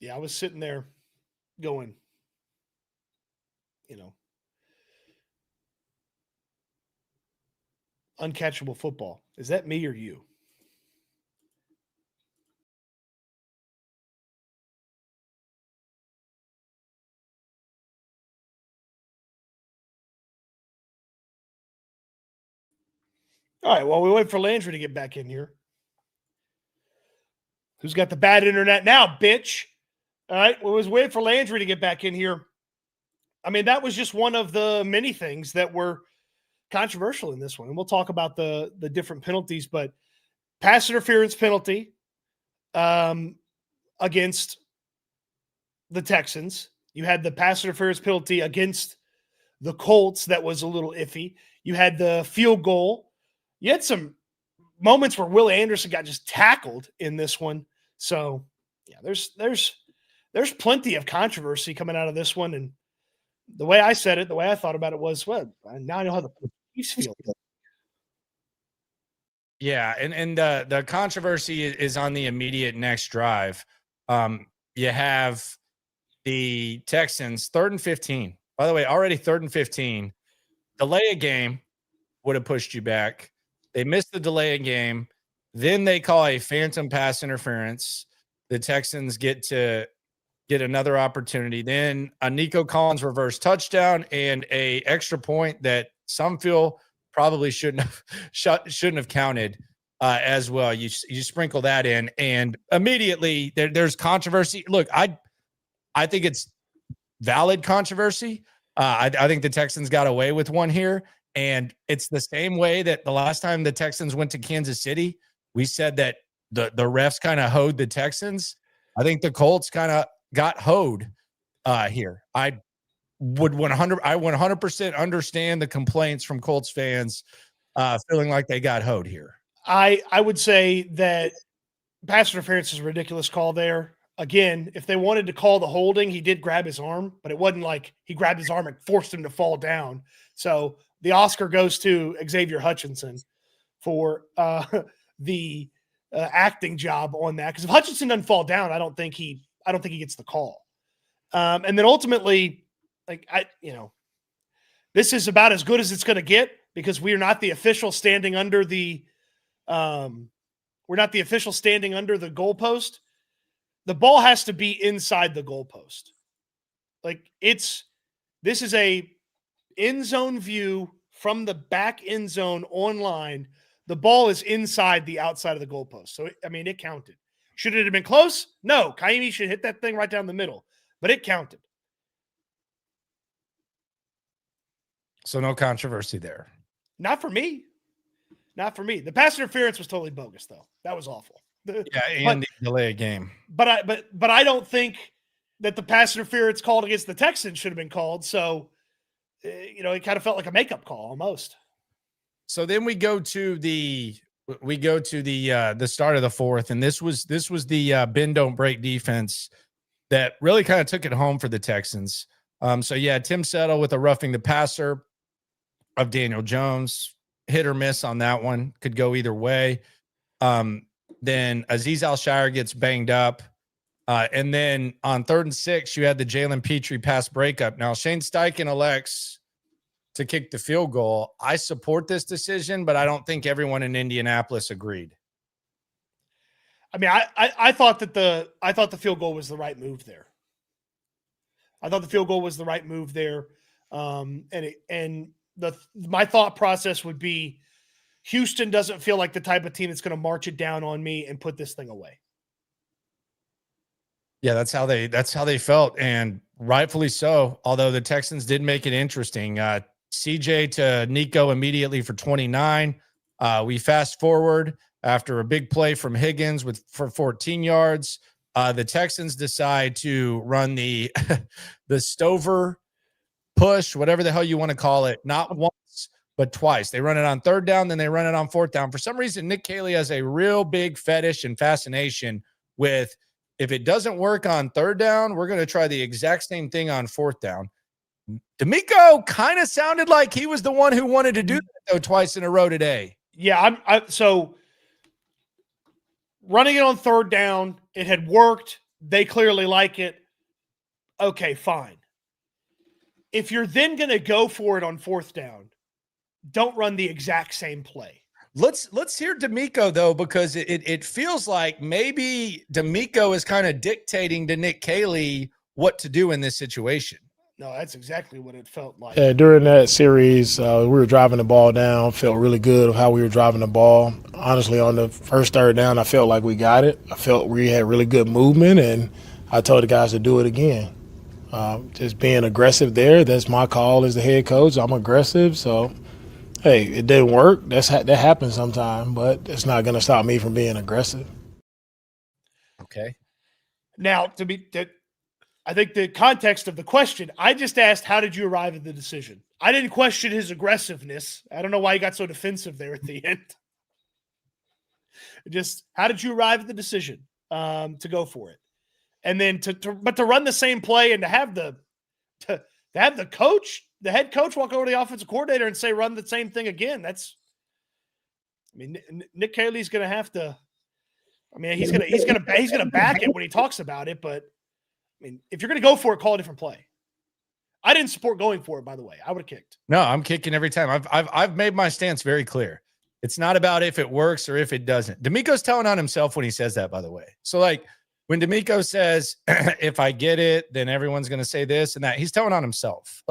Yeah, I was sitting there going, uncatchable football. Is that me or you? All right, well, we wait for Landry to get back in here. Who's got the bad internet now, bitch? All right, well, we was waiting for Landry to get back in here. I mean, that was just one of the many things that were controversial in this one. And we'll talk about the different penalties, but pass interference penalty against the Texans. You had the pass interference penalty against the Colts that was a little iffy. You had the field goal. You had some moments where Will Anderson got just tackled in this one. So, yeah, there's plenty of controversy coming out of this one. And the way I said it, the way I thought about it was, well, now I know how the Chiefs feel.
Yeah, and the controversy is on the immediate next drive. You have the Texans 3rd and 15. By the way, already 3rd and 15. Delay a game would have pushed you back. They missed the delay a game. Then they call a phantom pass interference. The Texans get another opportunity. Then a Nico Collins reverse touchdown and a extra point that some feel probably shouldn't have counted. as well. You sprinkle that in, and immediately there's controversy. Look, I think it's valid controversy. I think the Texans got away with one here, and it's the same way that the last time the Texans went to Kansas City, we said that the refs kind of hoed the Texans. I think the Colts kind of got hoed here. I 100% understand the complaints from Colts fans feeling like they got hoed here.
I would say that pass interference is a ridiculous call there. Again, if they wanted to call the holding, he did grab his arm, but it wasn't like he grabbed his arm and forced him to fall down. So the Oscar goes to Xavier Hutchinson for the acting job on that. Because if Hutchinson doesn't fall down, I don't think he gets the call. And then ultimately, this is about as good as it's going to get because we are not the official standing under the goalpost. The ball has to be inside the goalpost. This is a end zone view from the back end zone online. The ball is inside the outside of the goalpost. So, it counted. Should it have been close? No. Kaimi should hit that thing right down the middle, but it counted.
So no controversy there.
Not for me. The pass interference was totally bogus, though. That was awful.
And delay a game.
But I don't think that the pass interference called against the Texans should have been called. So, it kind of felt like a makeup call almost.
So then we go to the start of the fourth, and this was the bend don't break defense that really kind of took it home for the Texans. Tim Settle with a roughing the passer of Daniel Jones, hit or miss on that one, could go either way. Then Azeez Al-Shire gets banged up. And then on 3rd and 6, you had the Jalen Petrie pass breakup. Now, Shane Steichen elects to kick the field goal. I support this decision, but I don't think everyone in Indianapolis agreed.
I thought the field goal was the right move there. My thought process would be Houston doesn't feel like the type of team that's going to march it down on me and put this thing away.
Yeah, that's how they felt, and rightfully so. Although the Texans did make it interesting. CJ to Nico immediately for 29. We fast forward after a big play from Higgins for 14 yards. The Texans decide to run the Stover push, whatever the hell you want to call it, not once but twice. They run it on 3rd down, then they run it on 4th down. For some reason, Nick Caley has a real big fetish and fascination with, if it doesn't work on 3rd down, we're going to try the exact same thing on 4th down. D'Amico kind of sounded like he was the one who wanted to do that, though, twice in a row today.
Yeah, so running it on 3rd down, it had worked. They clearly like it. Okay, fine. If you're then going to go for it on 4th down, don't run the exact same play.
Let's hear D'Amico, though, because it feels like maybe D'Amico is kind of dictating to Nick Caley what to do in this situation.
No, that's exactly what it felt like.
Yeah, during that series, we were driving the ball down, felt really good of how we were driving the ball. Honestly, on the first 3rd down, I felt like we got it. I felt we had really good movement, and I told the guys to do it again. Just being aggressive there, that's my call as the head coach. I'm aggressive, so – hey, it didn't work. That happens sometimes, but it's not going to stop me from being aggressive.
Okay.
Now, I think the context of the question, I just asked, how did you arrive at the decision? I didn't question his aggressiveness. I don't know why he got so defensive there at the end. Just, how did you arrive at the decision to go for it? And then to run the same play and to have the coach, the head coach, walk over to the offensive coordinator and say, run the same thing again. Nick Caley's going to have to, he's going to back it when he talks about it. But if you're going to go for it, call a different play. I didn't support going for it, by the way. I would have kicked.
No, I'm kicking every time. I've made my stance very clear. It's not about if it works or if it doesn't. D'Amico's telling on himself when he says that, by the way. So when D'Amico says, if I get it, then everyone's going to say this and that, he's telling on himself.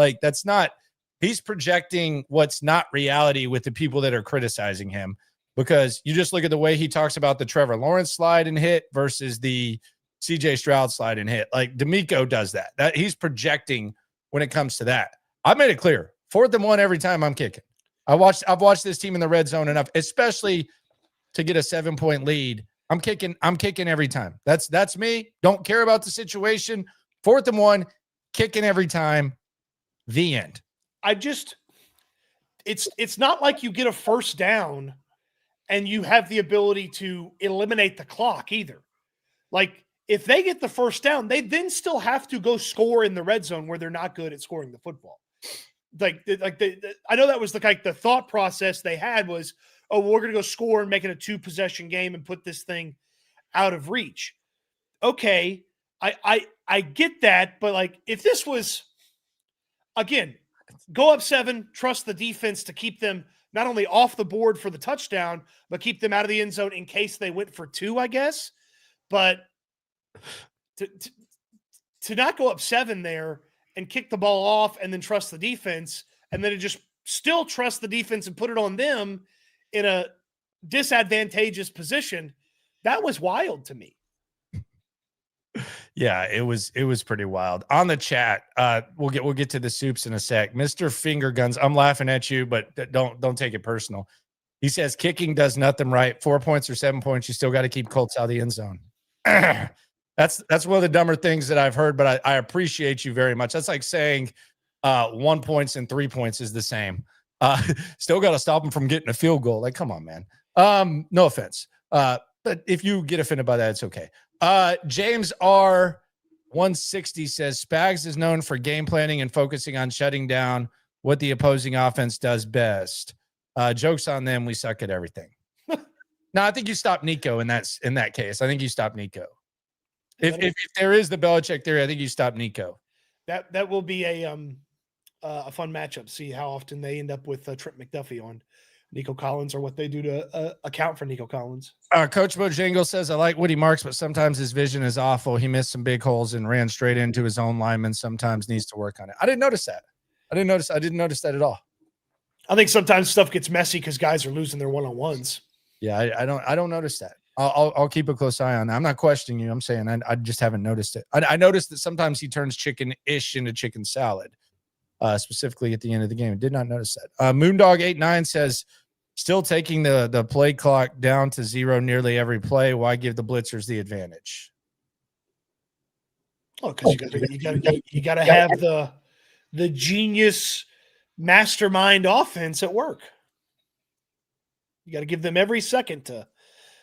He's projecting what's not reality with the people that are criticizing him. because you just look at the way he talks about the Trevor Lawrence slide and hit versus the CJ Stroud slide and hit. Like D'Amico does that he's projecting when it comes to that. I made it clear 4th and 1 every time I'm kicking. I've watched this team in the red zone enough, especially to get a 7-point lead. I'm kicking every time. That's me. Don't care about the situation. 4th and 1, kicking every time. The end.
It's not like you get a first down and you have the ability to eliminate the clock either. Like if they get the first down, they then still have to go score in the red zone where they're not good at scoring the football. I know that was the thought process they had was, oh, we're going to go score and make it a 2-possession game and put this thing out of reach. Okay, I get that, but like if this was, again, go up 7, trust the defense to keep them not only off the board for the touchdown, but keep them out of the end zone in case they went for 2, I guess. But to not go up 7 there and kick the ball off and then trust the defense, and then to just still trust the defense and put it on them in a disadvantageous position, that was wild to me.
Yeah, it was pretty wild. On the chat, we'll get to the soups in a sec. Mr. Finger Guns, I'm laughing at you, but don't take it personal. He says kicking does nothing right. 4 points or 7 points, you still got to keep Colts out of the end zone. That's one of the dumber things that I've heard, but I appreciate you very much. That's like saying 1 point and 3 points is the same. Still got to stop them from getting a field goal. Like, come on, man. No offense. But if you get offended by that, it's okay. James R 160 says Spags is known for game planning and focusing on shutting down what the opposing offense does best. Jokes on them. We suck at everything. No, I think you stop Nico in that case. I think you stop Nico. If there is the Belichick theory, I think you stop Nico.
That will be a fun matchup. See how often they end up with Trent McDuffie on Nico Collins, or what they do to account for Nico Collins.
Coach Bojangle says, I like Woody Marks, but sometimes his vision is awful. He missed some big holes and ran straight into his own lineman. Sometimes needs to work on it. I didn't notice that. I didn't notice that at all.
I think sometimes stuff gets messy because guys are losing their one-on-ones.
Yeah, I don't notice that. I'll keep a close eye on that. I'm not questioning you. I'm saying I just haven't noticed it. I noticed that sometimes he turns chicken-ish into chicken salad, specifically at the end of the game. I did not notice that. Moondog89 says, still taking the play clock down to 0 nearly every play. Why give the blitzers the advantage?
Oh, because you got to have the genius mastermind offense at work. You got to give them every second to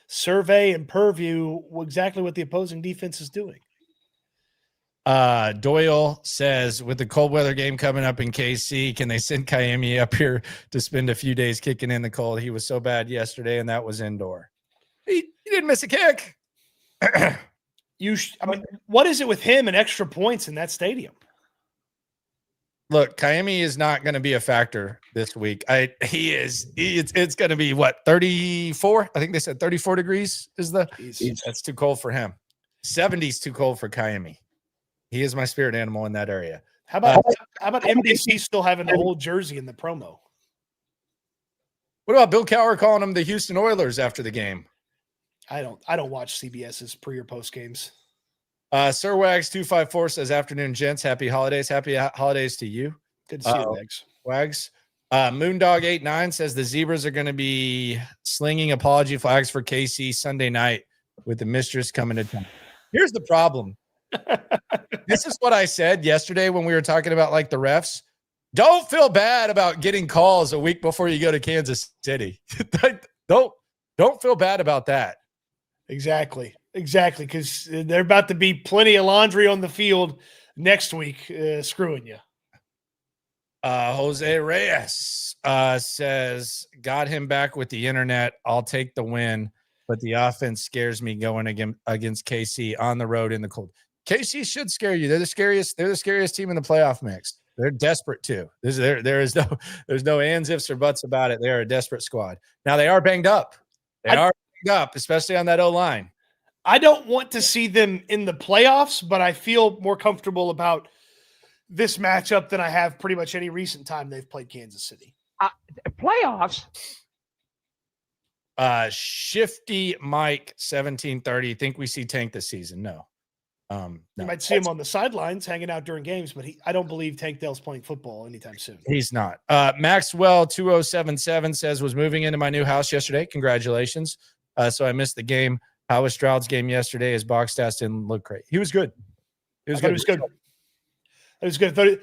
survey and purview exactly what the opposing defense is doing.
Doyle says, with the cold weather game coming up in KC, can they send Kayemi up here to spend a few days kicking in the cold? He was so bad yesterday, and that was indoor. He didn't miss a kick.
What is it with him and extra points in that stadium?
Look, Kayemi is not going to be a factor this week. It's going to be what, 34? I think they said 34 degrees is that's too cold for him. 70 is too cold for Kayemi. He is my spirit animal in that area.
How about MDC still having the old jersey in the promo?
What about Bill Cowher calling them the Houston Oilers after the game?
I don't watch CBS's pre or post games.
Sir Wags 254 says, afternoon, gents. Happy holidays. Happy holidays to you.
Good to see you, Wags.
Wags. Moondog89 says the Zebras are going to be slinging apology flags for KC Sunday night with the mistress coming to town. Here's the problem. This is what I said yesterday when we were talking about like the refs. Don't feel bad about getting calls a week before you go to Kansas City. Don't feel bad about that.
Exactly. Because they're about to be plenty of laundry on the field next week, screwing you.
Jose Reyes says, got him back with the internet. I'll take the win, but the offense scares me going against KC on the road in the cold. KC should scare you. They're the scariest team in the playoff mix. They're desperate too. There's no ands, ifs, or buts about it. They're a desperate squad. Now they are banged up. Especially on that O-line.
I don't want to see them in the playoffs, but I feel more comfortable about this matchup than I have pretty much any recent time they've played Kansas City.
Playoffs?
Shifty Mike 1730. Think we see Tank this season? No.
You
No.
might see him on the sidelines hanging out during games, but I don't believe Tank Dell's playing football anytime soon.
He's not. Maxwell 2077 says was moving into my new house yesterday. Congratulations. So I missed the game. How was Stroud's game yesterday? His box stats didn't look great. He was good.
It was good. It was good.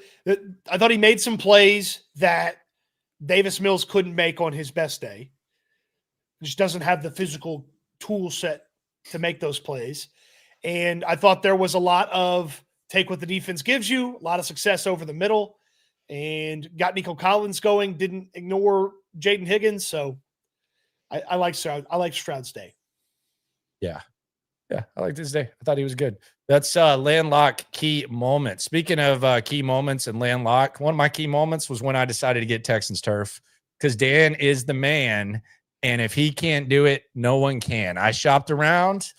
I thought he made some plays that Davis Mills couldn't make on his best day. He just doesn't have the physical tool set to make those plays. And I thought there was a lot of take what the defense gives you, a lot of success over the middle, and got Nico Collins going, didn't ignore Jaden Higgins. So I like Stroud. I like Stroud's day.
Yeah. Yeah, I liked his day. I thought he was good. That's Landlock key moment. Speaking of key moments and Landlock, one of my key moments was when I decided to get Texans turf because Dan is the man. And if he can't do it, no one can. I shopped around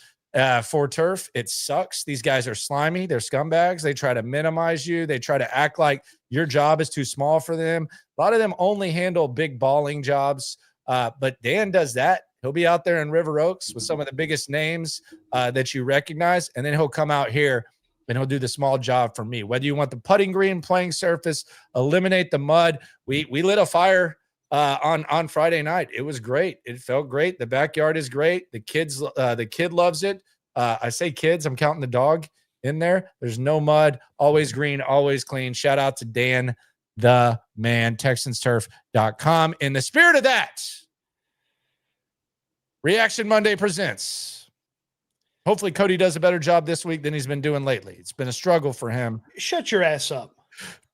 for turf. It sucks. These guys are slimy. They're scumbags. They try to minimize you. They try to act like your job is too small for them. A lot of them only handle big balling jobs. But Dan does that. He'll be out there in River Oaks with some of the biggest names that you recognize. And then he'll come out here and he'll do the small job for me. Whether you want the putting green, playing surface, eliminate the mud. We lit a fire on Friday night. It was great. It felt great. The backyard is great. The kid loves it. I say kids, I'm counting the dog in there. There's no mud, always green, always clean. Shout out to Dan, the man, TexansTurf.com. In the spirit of that, Reaction Monday presents. Hopefully Cody does a better job this week than he's been doing lately. It's been a struggle for him.
Shut your ass up.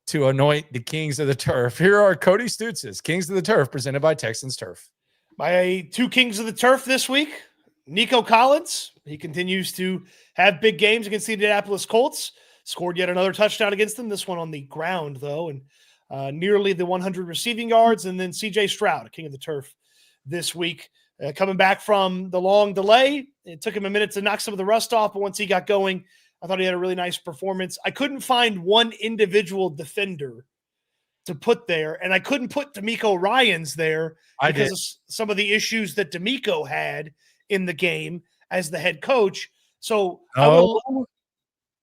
To anoint the Kings of the Turf. Here are Cody Stoots' Kings of the Turf presented by Texans Turf.
My two Kings of the Turf this week, Nico Collins. He continues to have big games against the Indianapolis Colts. Scored yet another touchdown against them. This one on the ground, though, and nearly the 100 receiving yards. And then CJ Stroud, King of the Turf this week. Coming back from the long delay, it took him a minute to knock some of the rust off, but once he got going, I thought he had a really nice performance. I couldn't find one individual defender to put there, and I couldn't put D'Amico Ryans there because of some of the issues that D'Amico had in the game as the head coach. So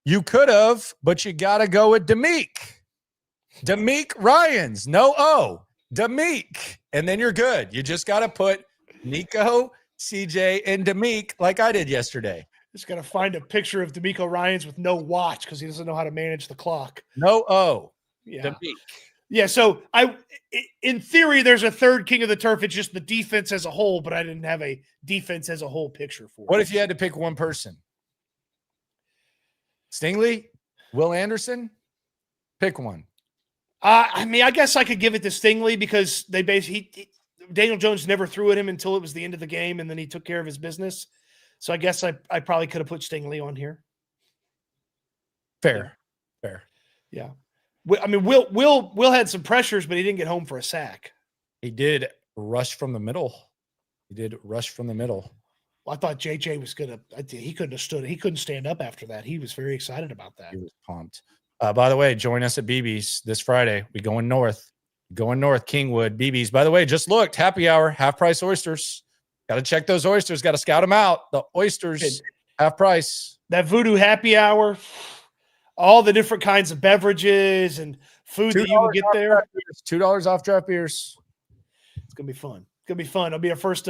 you could have, but you got to go with D'Amico Ryans. No O. D'Amico. And then you're good. You just got to put Nico, CJ, and D'Amico like I did yesterday.
Just got to find a picture of D'Amico Ryans with no watch because he doesn't know how to manage the clock.
No O.
Yeah.
D'Amico.
Yeah, so in theory, there's a third King of the Turf. It's just the defense as a whole, but I didn't have a defense as a whole picture for it.
What if you had to pick one person? Stingley? Will Anderson? Pick one.
I mean, I guess I could give it to Stingley because they basically Daniel Jones never threw at him until it was the end of the game, and then he took care of his business. So I guess I probably could have put Stingley on here.
Fair.
Yeah. I mean, Will had some pressures, but he didn't get home for a sack.
He did rush from the middle.
Well, I thought JJ was going to – he couldn't have stood – he couldn't stand up after that. He was very excited about that.
He was pumped. By the way, join us at BB's this Friday. We going north. Kingwood, BB's. By the way, just looked. Happy hour, half-price oysters. Got to check those oysters. Got to scout them out. The oysters, half price.
That Voodoo happy hour, all the different kinds of beverages and food that you can get there.
$2 off draft beers.
It's going to be fun. It'll be our first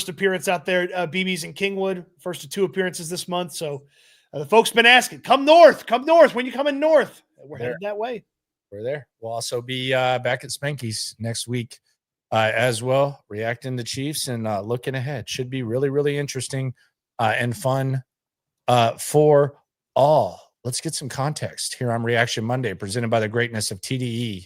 appearance out there at BB's in Kingwood. First of two appearances this month. So the folks been asking, come north. When you coming north? We're headed that way.
We're there. We'll also be back at Spanky's next week as well, reacting to Chiefs and looking ahead. Should be really, really interesting and fun for all. Let's get some context here on Reaction Monday, presented by the greatness of TDECU.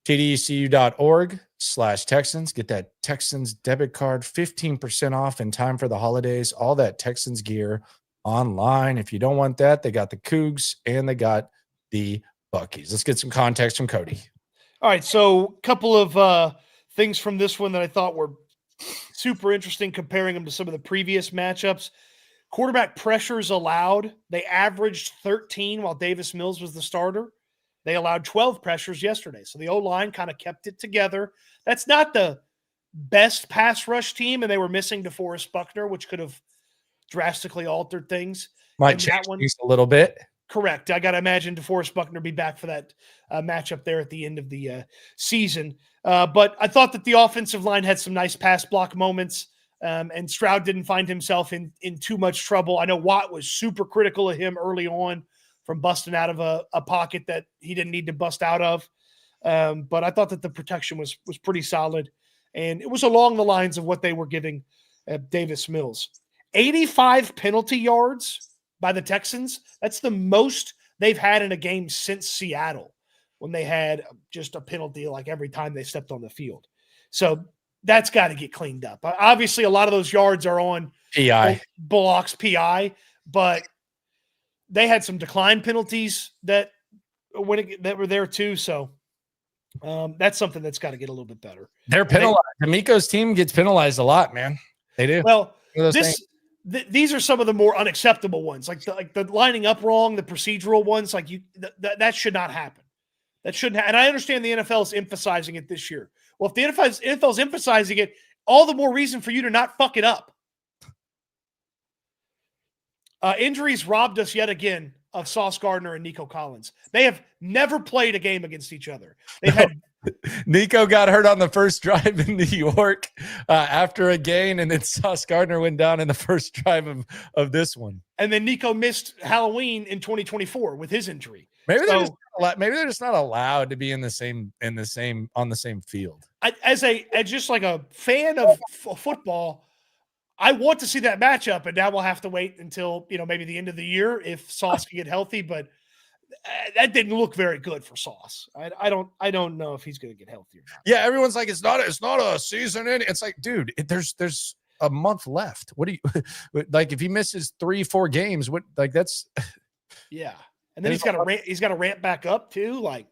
TDECU.org/Texans. Get that Texans debit card, 15% off in time for the holidays. All that Texans gear online. If you don't want that, they got the Cougs and they got the Buckies. Let's get some context from Cody.
All right, so a couple of things from this one that I thought were super interesting, comparing them to some of the previous matchups. Quarterback pressures allowed. They averaged 13 while Davis Mills was the starter. They allowed 12 pressures yesterday. So the O-line kind of kept it together. That's not the best pass rush team, and they were missing DeForest Buckner, which could have drastically altered things.
Might
And
change
that one,
things a little bit.
correct. I got to imagine DeForest Buckner be back for that matchup there at the end of the season. But I thought that the offensive line had some nice pass block moments, and Stroud didn't find himself in too much trouble. I know Watt was super critical of him early on from busting out of a pocket that he didn't need to bust out of. But I thought that the protection was pretty solid, and it was along the lines of what they were giving Davis Mills. 85 penalty yards by the Texans. That's the most they've had in a game since Seattle, when they had just a penalty like every time they stepped on the field. So that's got to get cleaned up. Obviously, a lot of those yards are on
PI.
Bullock's PI, but they had some decline penalties that were there too. So that's something that's got to get a little bit better.
They're penalized. D'Amico's team gets penalized a lot, man. They do.
Well, these are some of the more unacceptable ones, like the lining up wrong, the procedural ones. Like that should not happen. That shouldn't. And I understand the NFL is emphasizing it this year. Well, if the NFL is emphasizing it, all the more reason for you to not fuck it up. Injuries robbed us yet again of Sauce Gardner and Nico Collins. They have never played a game against each other. They've had
Nico got hurt on the first drive in New York after a gain, and then Sauce Gardner went down in the first drive of this one.
And then Nico missed Halloween in 2024 with his injury.
Maybe they're just not allowed to be on the same field.
As just like a fan of football, I want to see that matchup, and now we'll have to wait until maybe the end of the year if Sauce can get healthy. But that didn't look very good for Sauce. I don't know if he's going to get healthy or not.
Yeah, everyone's like, it's not a season in. It's like, dude, there's a month left. What do you like if he misses 3-4 games? What, like, that's
yeah. And then he's got to ramp back up too. Like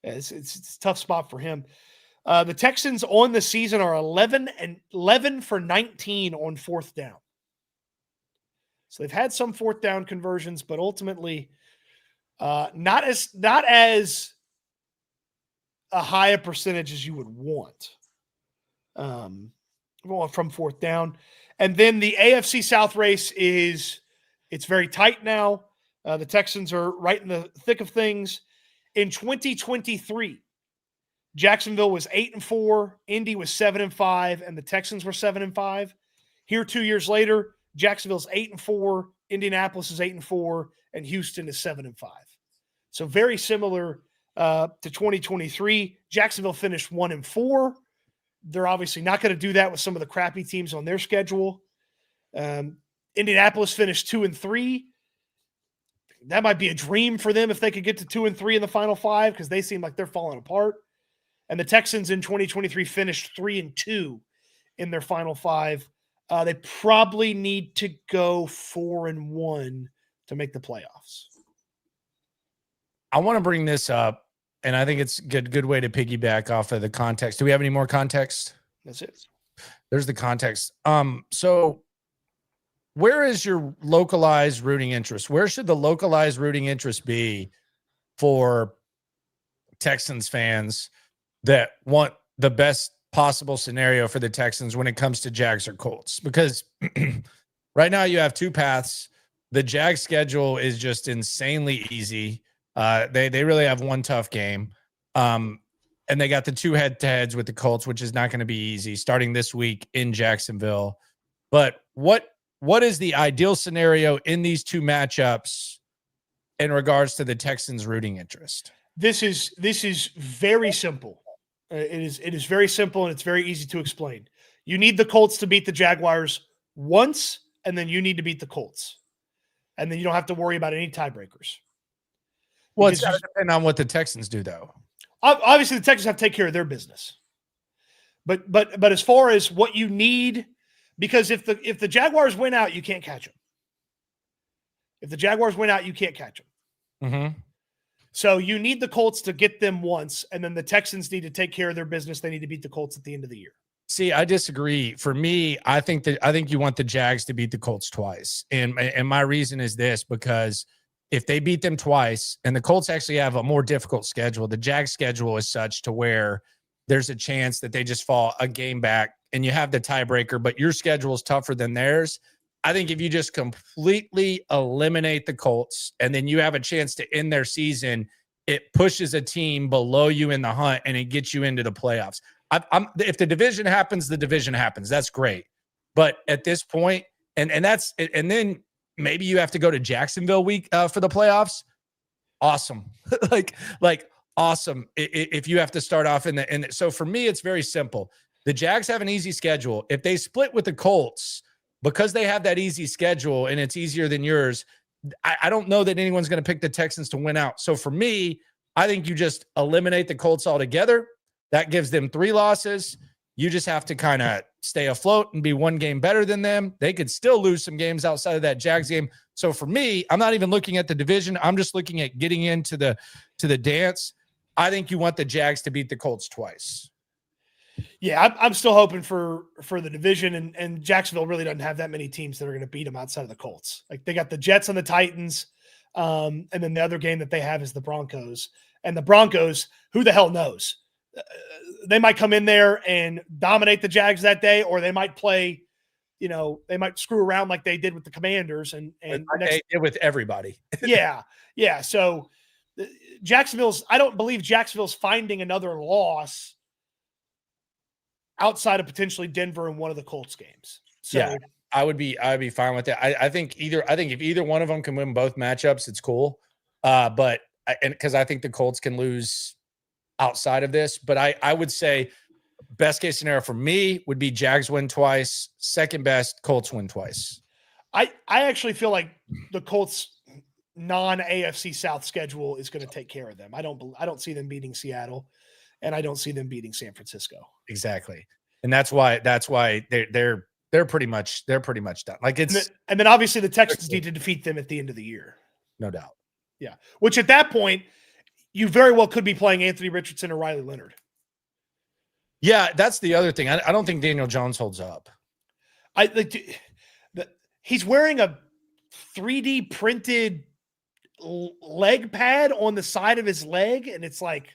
it's a tough spot for him. The Texans on the season are 11 for 19 on fourth down. So they've had some fourth down conversions, but ultimately not as a high a percentage as you would want from fourth down. And then the AFC South race it's very tight now. The Texans are right in the thick of things. In 2023, Jacksonville was 8-4, Indy was 7-5, and the Texans were 7-5. Here 2 years later, Jacksonville's 8-4, Indianapolis is 8-4, and Houston is 7-5. So very similar to 2023. Jacksonville finished 1-4. They're obviously not going to do that with some of the crappy teams on their schedule. Indianapolis finished 2-3. That might be a dream for them if they could get to 2-3 in the final five, because they seem like they're falling apart. And the Texans in 2023 finished 3-2 in their final five. They probably need to go 4-1 to make the playoffs.
I want to bring this up, and I think it's a good way to piggyback off of the context. Do we have any more context?
That's it.
There's the context. So where is your localized rooting interest? Where should the localized rooting interest be for Texans fans that want the best possible scenario for the Texans when it comes to Jags or Colts? Because right now you have two paths. The Jags schedule is just insanely easy. They really have one tough game. And they got the two head-to-heads with the Colts, which is not going to be easy, starting this week in Jacksonville. But what is the ideal scenario in these two matchups in regards to the Texans' rooting interest?
This is very simple. It is very simple, and it's very easy to explain. You need the Colts to beat the Jaguars once, and then you need to beat the Colts. And then you don't have to worry about any tiebreakers.
Well, it's got to depend on what the Texans do, though.
Obviously, the Texans have to take care of their business. But as far as what you need, because if the Jaguars win out, you can't catch them. If the Jaguars win out, you can't catch them.
Mm-hmm.
So you need the Colts to get them once, and then the Texans need to take care of their business. They need to beat the Colts at the end of the year.
See, I disagree. For me, I think you want the Jags to beat the Colts twice. And my reason is this, because if they beat them twice, and the Colts actually have a more difficult schedule, the Jags schedule is such to where there's a chance that they just fall a game back and you have the tiebreaker, but your schedule is tougher than theirs. I think if you just completely eliminate the Colts and then you have a chance to end their season, it pushes a team below you in the hunt and it gets you into the playoffs. If the division happens, the division happens. That's great. But at this point, and then maybe you have to go to Jacksonville week for the playoffs. Awesome. like awesome. If you have to start off so for me, it's very simple. The Jags have an easy schedule. If they split with the Colts, because they have that easy schedule and it's easier than yours, I don't know that anyone's going to pick the Texans to win out. So for me, I think you just eliminate the Colts altogether. That gives them 3 losses. You just have to kind of stay afloat and be 1 game better than them. They could still lose some games outside of that Jags game. So for me, I'm not even looking at the division. I'm just looking at getting into the dance. I think you want the Jags to beat the Colts twice.
Yeah, I'm still hoping for the division, and Jacksonville really doesn't have that many teams that are going to beat them outside of the Colts. Like they got the Jets and the Titans, and then the other game that they have is the Broncos. And the Broncos, who the hell knows? They might come in there and dominate the Jags that day, or they might play, they might screw around like they did with the Commanders and
they did with everybody.
yeah. So I don't believe Jacksonville's finding another loss outside of potentially Denver in one of the Colts games. So
yeah, I'd be fine with that. I think if either one of them can win both matchups, it's cool. But because I think the Colts can lose outside of this, but I would say best case scenario for me would be Jags win twice. Second best, Colts win twice.
I actually feel like the Colts non-AFC South schedule is going to take care of them. I don't see them beating Seattle, and I don't see them beating San Francisco.
Exactly. And that's why they're pretty much done. Like it's
and then obviously the Texans need to defeat them at the end of the year.
No doubt.
Yeah. Which at that point, you very well could be playing Anthony Richardson or Riley Leonard.
Yeah, that's the other thing. I don't think Daniel Jones holds up.
He's wearing a 3D printed leg pad on the side of his leg, and it's like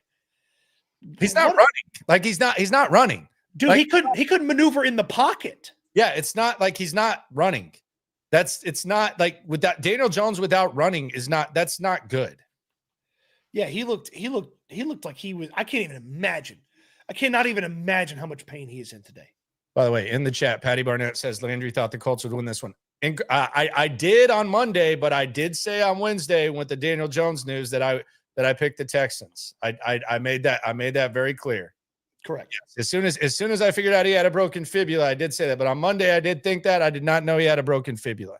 he's not running. Like he's not running.
Dude,
like,
he couldn't maneuver in the pocket.
Yeah, it's not like he's not running. It's not like with that Daniel Jones without running that's not good.
Yeah, he looked like he was. I cannot even imagine how much pain he is in today.
By the way, in the chat, Patty Barnett says Landry thought the Colts would win this one. And I did on Monday, but I did say on Wednesday with the Daniel Jones news that I picked the Texans. I made that very clear.
Correct.
Yes. As soon as I figured out he had a broken fibula, I did say that. But on Monday, I did think that. I did not know he had a broken fibula.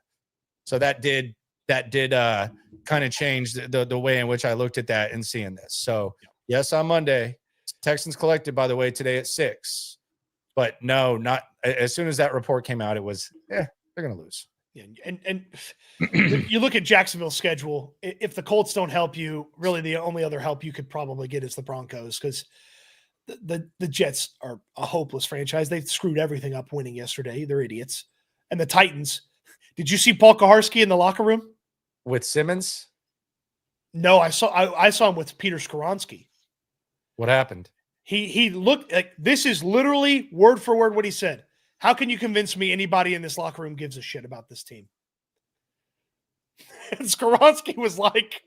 So that did kind of change the way in which I looked at that and seeing this. So yes, on Monday, Texans collected, by the way, today at 6. But no, not as soon as that report came out, it was they're going to lose.
Yeah, and you look at Jacksonville's schedule. If the Colts don't help you, really the only other help you could probably get is the Broncos, because the Jets are a hopeless franchise. They screwed everything up winning yesterday. They're idiots. And the Titans. Did you see Paul Kaharski in the locker room
with Simmons?
No, I saw him with Peter Skoronski.
What happened?
He looked like, this is literally word for word what he said. How can you convince me anybody in this locker room gives a shit about this team? And Skoronski was like,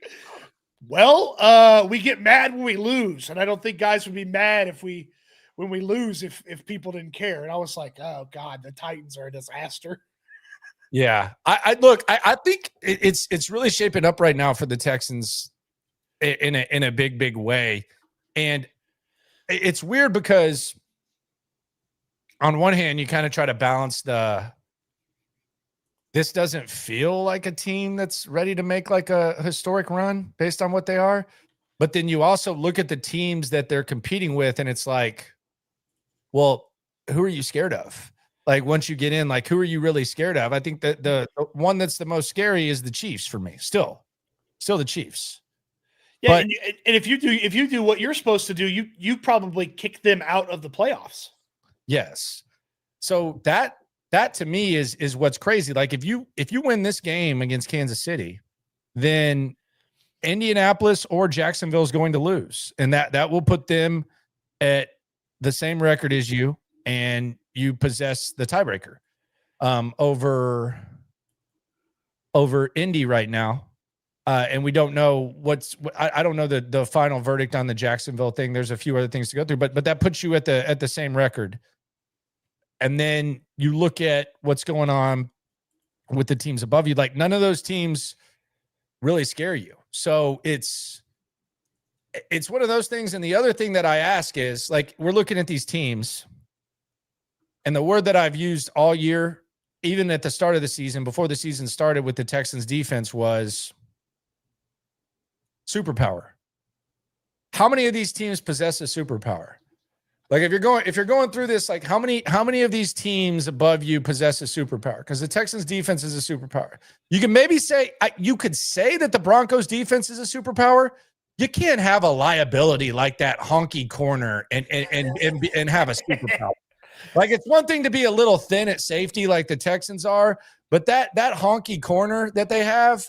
well, we get mad when we lose. And I don't think guys would be mad when we lose if people didn't care. And I was like, oh God, the Titans are a disaster.
Yeah. I think it's really shaping up right now for the Texans in a big way. And it's weird because on one hand, you kind of try to balance this doesn't feel like a team that's ready to make like a historic run based on what they are. But then you also look at the teams that they're competing with, and it's like, well, who are you scared of? Like once you get in, like who are you really scared of? I think that the one that's the most scary is the Chiefs for me. Still the Chiefs.
Yeah, but, and if you do what you're supposed to do, you probably kick them out of the playoffs.
Yes. So that to me is what's crazy. Like if you win this game against Kansas City, then Indianapolis or Jacksonville is going to lose, and that will put them at the same record as you, and you possess the tiebreaker over Indy right now. And we don't know I don't know the final verdict on the Jacksonville thing. There's a few other things to go through, but that puts you at the same record. And then you look at what's going on with the teams above you. Like, none of those teams really scare you. So it's one of those things. And the other thing that I ask is, like, we're looking at these teams, and the word that I've used all year, even at the start of the season, before the season started with the Texans defense, was superpower. How many of these teams possess a superpower? Like, if you're going through this, like, how many of these teams above you possess a superpower? Because the Texans defense is a superpower. You can maybe say, you could say that the Broncos defense is a superpower. You can't have a liability like that honky corner and have a superpower. Like, it's one thing to be a little thin at safety like the Texans are, but that honky corner that they have,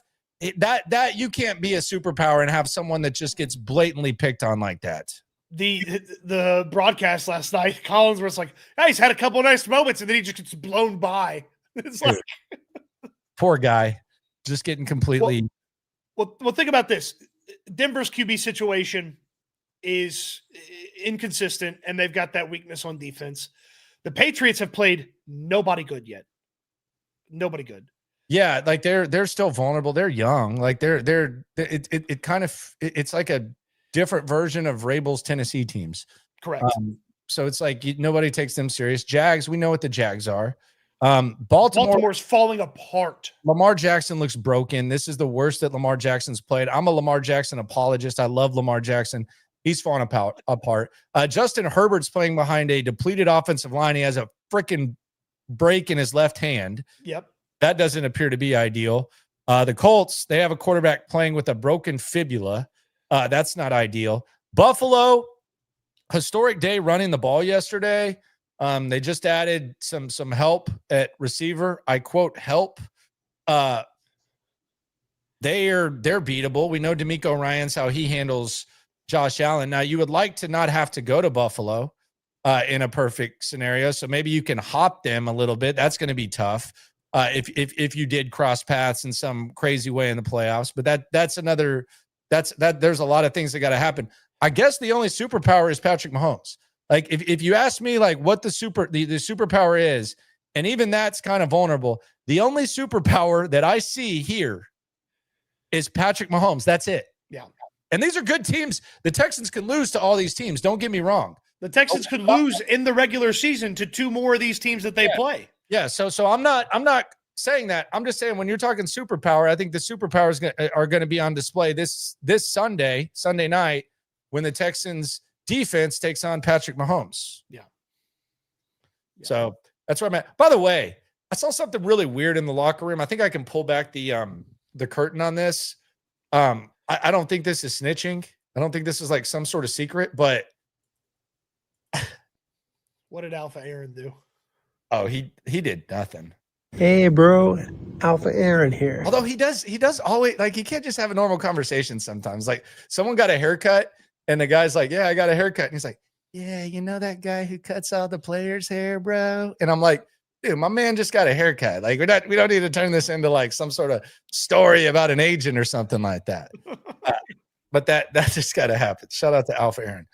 that you can't be a superpower and have someone that just gets blatantly picked on like that.
The broadcast last night, Collins was like, hey, he's had a couple of nice moments, and then he just gets blown by. It's like,
poor guy, just getting completely.
Well, think about this. Denver's QB situation is inconsistent, and they've got that weakness on defense. The Patriots have played nobody good yet. Nobody good.
Yeah, like they're still vulnerable. They're young. Like it's like a different version of Rabel's Tennessee teams.
Correct.
So it's like nobody takes them serious. Jags, we know what the Jags are. Baltimore's
falling apart.
Lamar Jackson looks broken. This is the worst that Lamar Jackson's played. I'm a Lamar Jackson apologist. I love Lamar Jackson. He's falling apart. Justin Herbert's playing behind a depleted offensive line. He has a freaking break in his left hand.
Yep.
That doesn't appear to be ideal. The Colts, they have a quarterback playing with a broken fibula. That's not ideal. Buffalo, historic day running the ball yesterday. They just added some help at receiver. I quote, help. They're beatable. We know DeMeco Ryans, how he handles Josh Allen. Now, you would like to not have to go to Buffalo in a perfect scenario, so maybe you can hop them a little bit. That's going to be tough if you did cross paths in some crazy way in the playoffs. But there's a lot of things that got to happen. I guess the only superpower is Patrick Mahomes. Like, if you ask me, like, what the superpower is, and even that's kind of vulnerable, the only superpower that I see here is Patrick Mahomes. That's it.
Yeah.
And these are good teams. The Texans can lose to all these teams. Don't get me wrong.
The Texans could lose in the regular season to two more of these teams that they play.
Yeah. So I'm not saying that. I'm just saying, when you're talking superpower, I think the superpowers are going to be on display this Sunday night, when the Texans defense takes on Patrick Mahomes.
Yeah.
So that's where I'm at. By the way, I saw something really weird in the locker room. I think I can pull back the curtain on this. I don't think this is snitching. I don't think this is like some sort of secret, but
what did Alpha Aaron do?
Oh, he did nothing.
Hey, bro, Alpha Aaron here.
Although he does always, like, he can't just have a normal conversation sometimes. Like, someone got a haircut and the guy's like, yeah, I got a haircut. And he's like, yeah, you know that guy who cuts all the players' hair, bro? And I'm like, dude, my man just got a haircut. Like, we don't need to turn this into like some sort of story about an agent or something like that. But that just got to happen. Shout out to Alpha Aaron.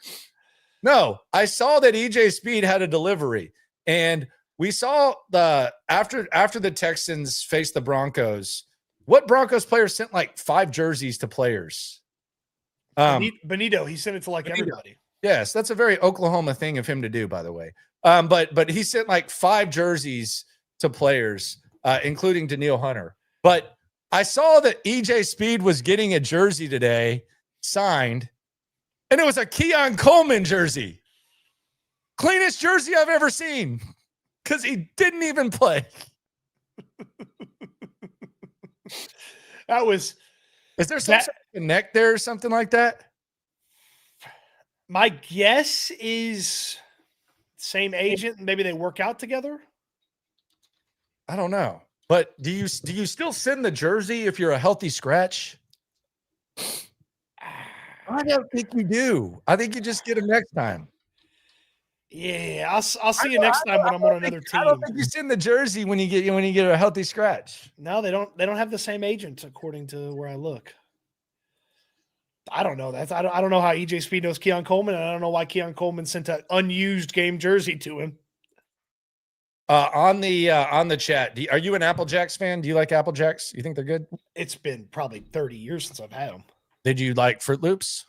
No, I saw that EJ Speed had a delivery, and we saw after the Texans faced the Broncos, what Broncos player sent like 5 jerseys to players?
Benito, he sent it to like everybody.
Yes, that's a very Oklahoma thing of him to do, by the way. But he sent like 5 jerseys to players, including Danielle Hunter. But I saw that EJ Speed was getting a jersey today signed, and it was a Keon Coleman jersey. Cleanest jersey I've ever seen, because he didn't even play. Is there some sort of connect there or something like that?
My guess is same agent. Maybe they work out together.
I don't know. But do you still send the jersey if you're a healthy scratch? I don't think you do. I think you just get them next time.
Yeah, I'll see you next time when I'm on another team.
I don't think you send the jersey when you get a healthy scratch.
No, they don't have the same agent according to where I look. I don't know that. I don't know how EJ Speed knows Keon Coleman, and I don't know why Keon Coleman sent an unused game jersey to him.
On the chat, are you an Apple Jacks fan? Do you like Apple Jacks? You think they're good?
It's been probably 30 years since I've had them.
Did you like Fruit Loops?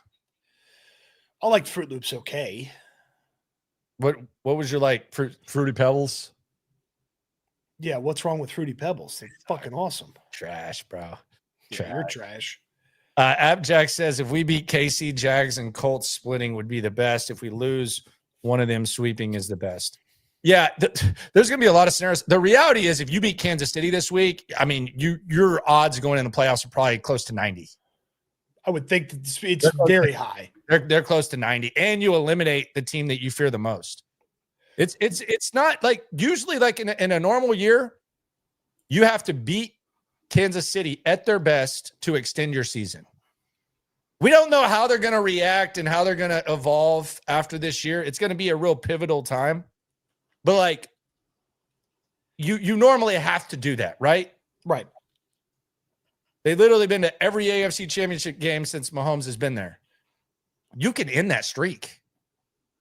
I liked Fruit Loops okay.
What was your Fruity Pebbles?
Yeah, what's wrong with Fruity Pebbles? They're fucking awesome.
Trash, bro.
Yeah, you're trash.
Abjack says if we beat KC, Jags, and Colts, splitting would be the best. If we lose, one of them sweeping is the best. Yeah, there's going to be a lot of scenarios. The reality is if you beat Kansas City this week, I mean, your odds going in the playoffs are probably close to 90.
I would think that it's very high.
They're close to 90, and you eliminate the team that you fear the most. It's not like usually like in a normal year, you have to beat Kansas City at their best to extend your season. We don't know how they're going to react and how they're going to evolve after this year. It's going to be a real pivotal time. But like you normally have to do that, right?
Right.
They've literally been to every AFC championship game since Mahomes has been there. You can end that streak.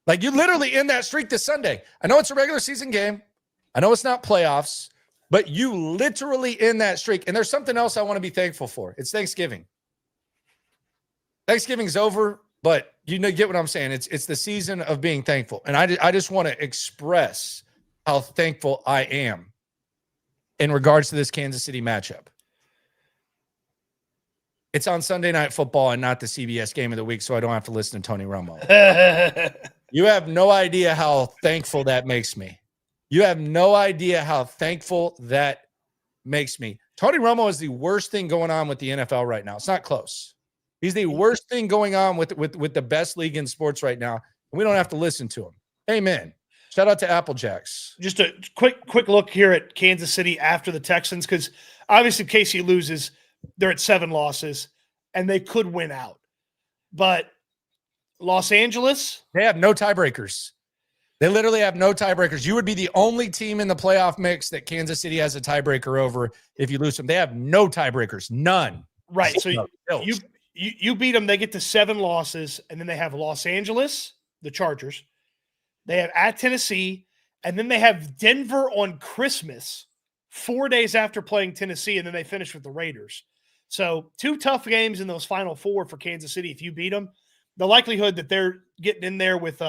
Like you literally end that streak this Sunday. I know it's a regular season game. I know it's not playoffs, but you literally end that streak. And there's something else I want to be thankful for. It's Thanksgiving. Thanksgiving's over, but you get what I'm saying. It's the season of being thankful. And I just want to express how thankful I am in regards to this Kansas City matchup. It's on Sunday Night Football and not the CBS game of the week, so I don't have to listen to Tony Romo. You have no idea how thankful that makes me. You have no idea how thankful that makes me. Tony Romo is the worst thing going on with the NFL right now. It's not close. He's the worst thing going on with the best league in sports right now, and we don't have to listen to him. Amen. Shout out to Apple Jacks.
Just a quick look here at Kansas City after the Texans, because obviously KC loses. They're at 7 losses, and they could win out. But Los Angeles?
They have no tiebreakers. They literally have no tiebreakers. You would be the only team in the playoff mix that Kansas City has a tiebreaker over if you lose them. They have no tiebreakers. None.
Right. So you beat them, they get to 7 losses, and then they have Los Angeles, the Chargers. They have at Tennessee, and then they have Denver on Christmas, 4 days after playing Tennessee, and then they finish with the Raiders. So 2 tough games in those final 4 for Kansas City. If you beat them, the likelihood that they're getting in there with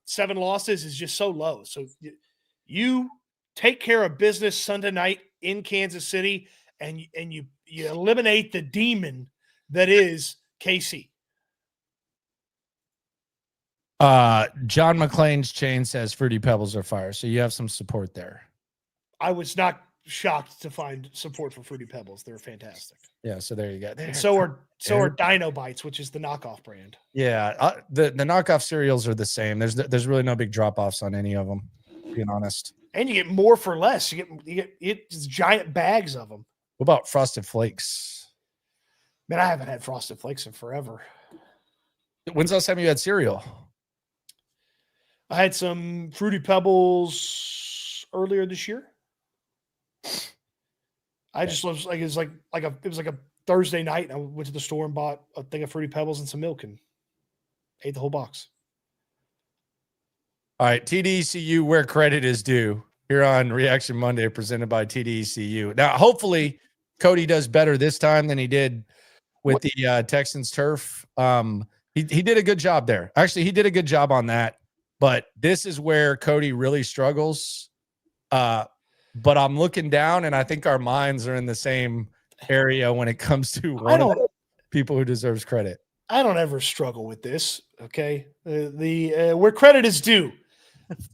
7 losses is just so low. So you take care of business Sunday night in Kansas City, and you eliminate the demon that is KC.
John McClain's chain says Fruity Pebbles are fire, so you have some support there.
I was not shocked to find support for Fruity Pebbles. They're fantastic.
Yeah, so there you go.
And so are Dino Bites, which is the knockoff brand.
Yeah, the knockoff cereals are the same. There's really no big drop-offs on any of them, being honest.
And you get more for less. You get just giant bags of them.
What about Frosted Flakes?
Man, I haven't had Frosted Flakes in forever.
When's the last time you had cereal?
I had some Fruity Pebbles earlier this year. I just was like, it was like a Thursday night, and I went to the store and bought a thing of Fruity Pebbles and some milk and ate the whole box.
All right, TDECU, where credit is due, here on Reaction Monday, presented by TDECU. Now, hopefully, Cody does better this time than he did with the Texans turf. He did a good job there. Actually, he did a good job on that. But this is where Cody really struggles. But I'm looking down, and I think our minds are in the same area when it comes to one of the people who deserves credit.
I don't ever struggle with this, okay? Where credit is due.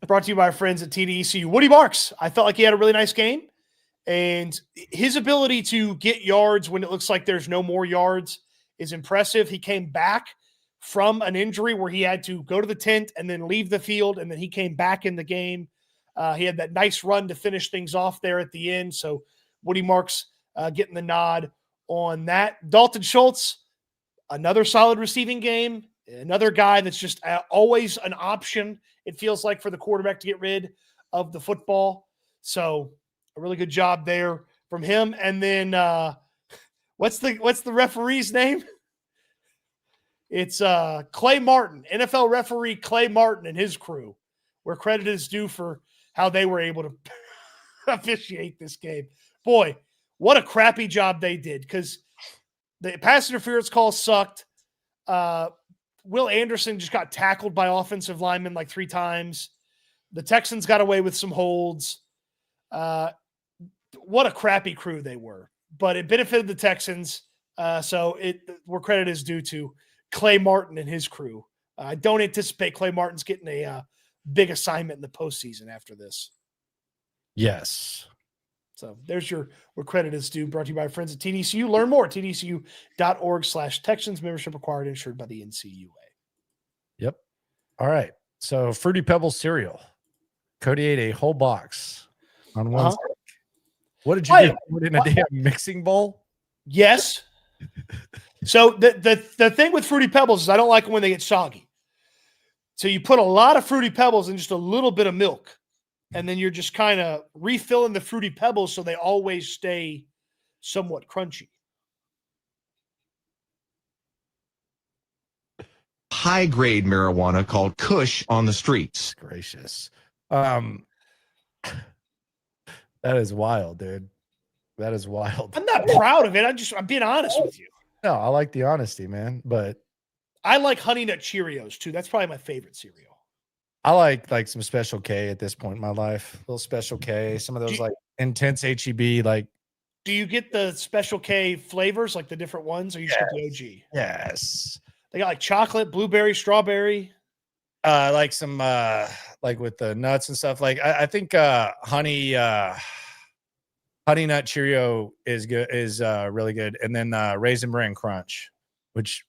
Brought to you by our friends at TDECU. Woody Marks, I felt like he had a really nice game. And his ability to get yards when it looks like there's no more yards is impressive. He came back from an injury where he had to go to the tent and then leave the field, and then he came back in the game. He had that nice run to finish things off there at the end. So Woody Marks getting the nod on that. Dalton Schultz, another solid receiving game. Another guy that's just always an option, it feels like, for the quarterback to get rid of the football. So a really good job there from him. And then what's the referee's name? It's Clay Martin, NFL referee Clay Martin and his crew, where credit is due for how they were able to officiate this game. Boy, what a crappy job they did, because the pass interference call sucked. Will Anderson just got tackled by offensive linemen like 3 times. The Texans got away with some holds. What a crappy crew they were. But it benefited the Texans, so where credit is due to Clay Martin and his crew. I don't anticipate Clay Martin's getting a big assignment in the postseason after this.
Yes.
So there's your where credit is due, brought to you by our friends at TDECU. Learn more at tdcu.org/Texans. Membership required, insured by the NCUA.
Yep. All right. So Fruity Pebbles cereal. Cody ate a whole box on one stick. What did you do? Put it in a damn mixing bowl?
Yes. So the thing with Fruity Pebbles is I don't like them when they get soggy. So you put a lot of Fruity Pebbles in just a little bit of milk, and then you're just kind of refilling the Fruity Pebbles so they always stay somewhat crunchy.
High-grade marijuana called Kush on the streets.
Gracious. That is wild, dude. That is wild.
I'm not proud of it. I'm being honest with you.
No, I like the honesty, man. But
I like Honey Nut Cheerios too. That's probably my favorite cereal.
I like some Special K at this point in my life. A little Special K, some of those like intense HEB. Like,
do you get the Special K flavors, like the different ones, or you just get the OG?
Yes.
They got like chocolate, blueberry, strawberry.
Like some like with the nuts and stuff. Like I think honey nut Cheerio is good, is really good. And then Raisin Bran Crunch, which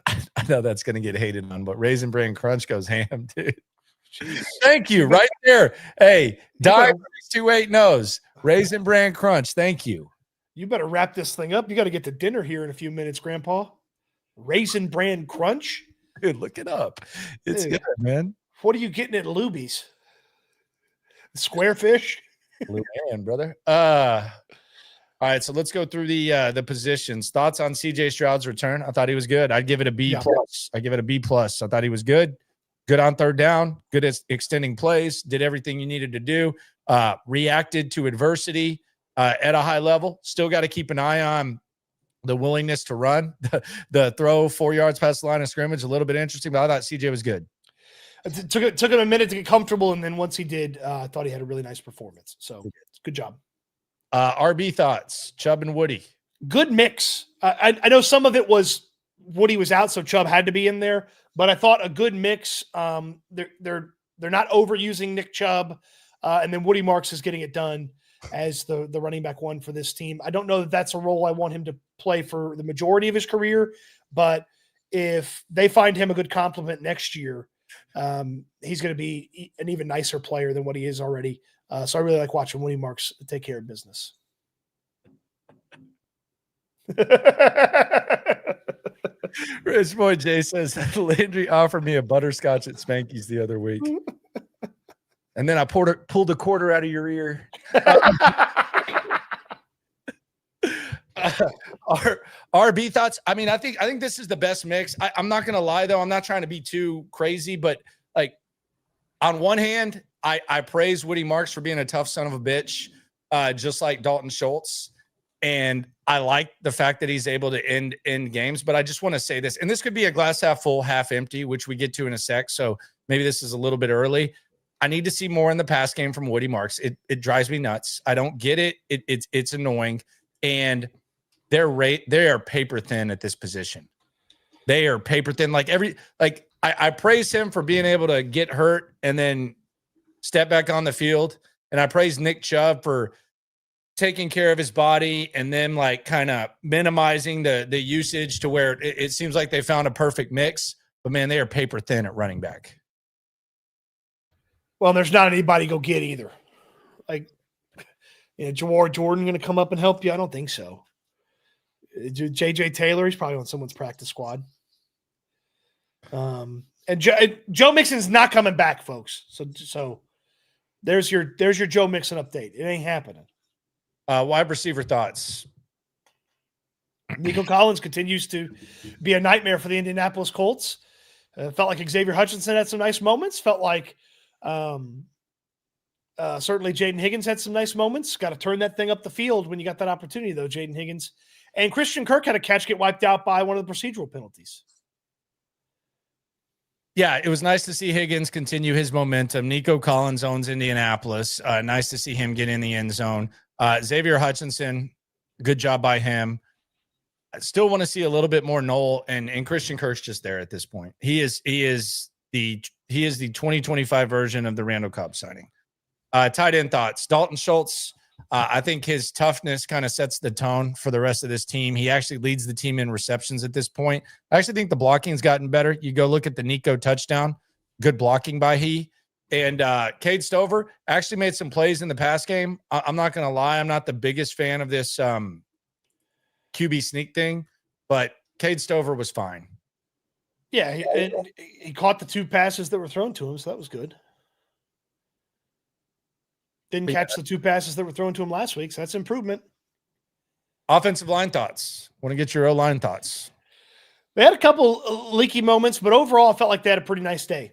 I know that's gonna get hated on, but Raisin Bran Crunch goes ham, dude. Jeez. Thank you, right there. Hey, Dime28 knows Raisin Bran Crunch. Thank you.
You better wrap this thing up. You got to get to dinner here in a few minutes, Grandpa. Raisin Bran Crunch.
Dude, look it up. It's good, man.
What are you getting at Luby's? Square fish?
Blue man, brother. All right, so let's go through the positions. Thoughts on CJ Stroud's return? I thought he was good. I'd give it a B plus. I give it a B plus. I thought he was good. Good on third down. Good at extending plays. Did everything you needed to do. Reacted to adversity at a high level. Still got to keep an eye on the willingness to run. The throw 4 yards past the line of scrimmage, a little bit interesting, but I thought CJ was good.
It took him a minute to get comfortable, and then once he did, I thought he had a really nice performance. So good job.
RB thoughts, Chubb and Woody.
Good mix. I know some of it was Woody was out, so Chubb had to be in there, but I thought a good mix. They're not overusing Nick Chubb, and then Woody Marks is getting it done as the running back one for this team. I don't know that that's a role I want him to play for the majority of his career, but if they find him a good complement next year, he's going to be an even nicer player than what he is already. So I really like watching Woody Marks take care of business.
Rich Boy Jay says Landry offered me a butterscotch at Spanky's the other week. And then I pulled a quarter out of your ear. RB thoughts. I mean, I think this is the best mix. I'm not gonna lie though. I'm not trying to be too crazy, but like on one hand, I praise Woody Marks for being a tough son of a bitch, just like Dalton Schultz. And I like the fact that he's able to end games. But I just want to say this, and this could be a glass half full, half empty, which we get to in a sec. So maybe this is a little bit early. I need to see more in the pass game from Woody Marks. It drives me nuts. I don't get it. It's annoying. And they are paper thin at this position. They are paper thin. I praise him for being able to get hurt and then step back on the field. And I praise Nick Chubb for taking care of his body and then like kind of minimizing the usage to where it seems like they found a perfect mix. But man, they are paper thin at running back.
Well, there's not anybody to go get either. Like, Jawar Jordan going to come up and help you? I don't think so. JJ Taylor, he's probably on someone's practice squad. And Joe Mixon's not coming back, folks. So there's your Joe Mixon update. It ain't happening.
Wide receiver thoughts.
Nico Collins continues to be a nightmare for the Indianapolis Colts. Felt like Xavier Hutchinson had some nice moments. Felt like certainly Jaden Higgins had some nice moments. Got to turn that thing up the field when you got that opportunity, though, Jaden Higgins. And Christian Kirk had a catch get wiped out by one of the procedural penalties.
Yeah, it was nice to see Higgins continue his momentum. Nico Collins owns Indianapolis. Nice to see him get in the end zone. Xavier Hutchinson, good job by him. I still want to see a little bit more Noel and Christian Kirk's just there at this point. He is the 2025 version of the Randall Cobb signing. Tight end thoughts. Dalton Schultz. I think his toughness kind of sets the tone for the rest of this team. He actually leads the team in receptions at this point. I actually think the blocking's gotten better. You go look at the Nico touchdown. Good blocking by he. And Cade Stover actually made some plays in the pass game. I'm not going to lie. I'm not the biggest fan of this QB sneak thing, but Cade Stover was fine.
Yeah, he caught the 2 passes that were thrown to him, so that was good. Didn't catch the 2 passes that were thrown to him last week, so that's improvement.
Offensive line thoughts. Want to get your O-line thoughts.
They had a couple leaky moments, but overall, I felt like they had a pretty nice day.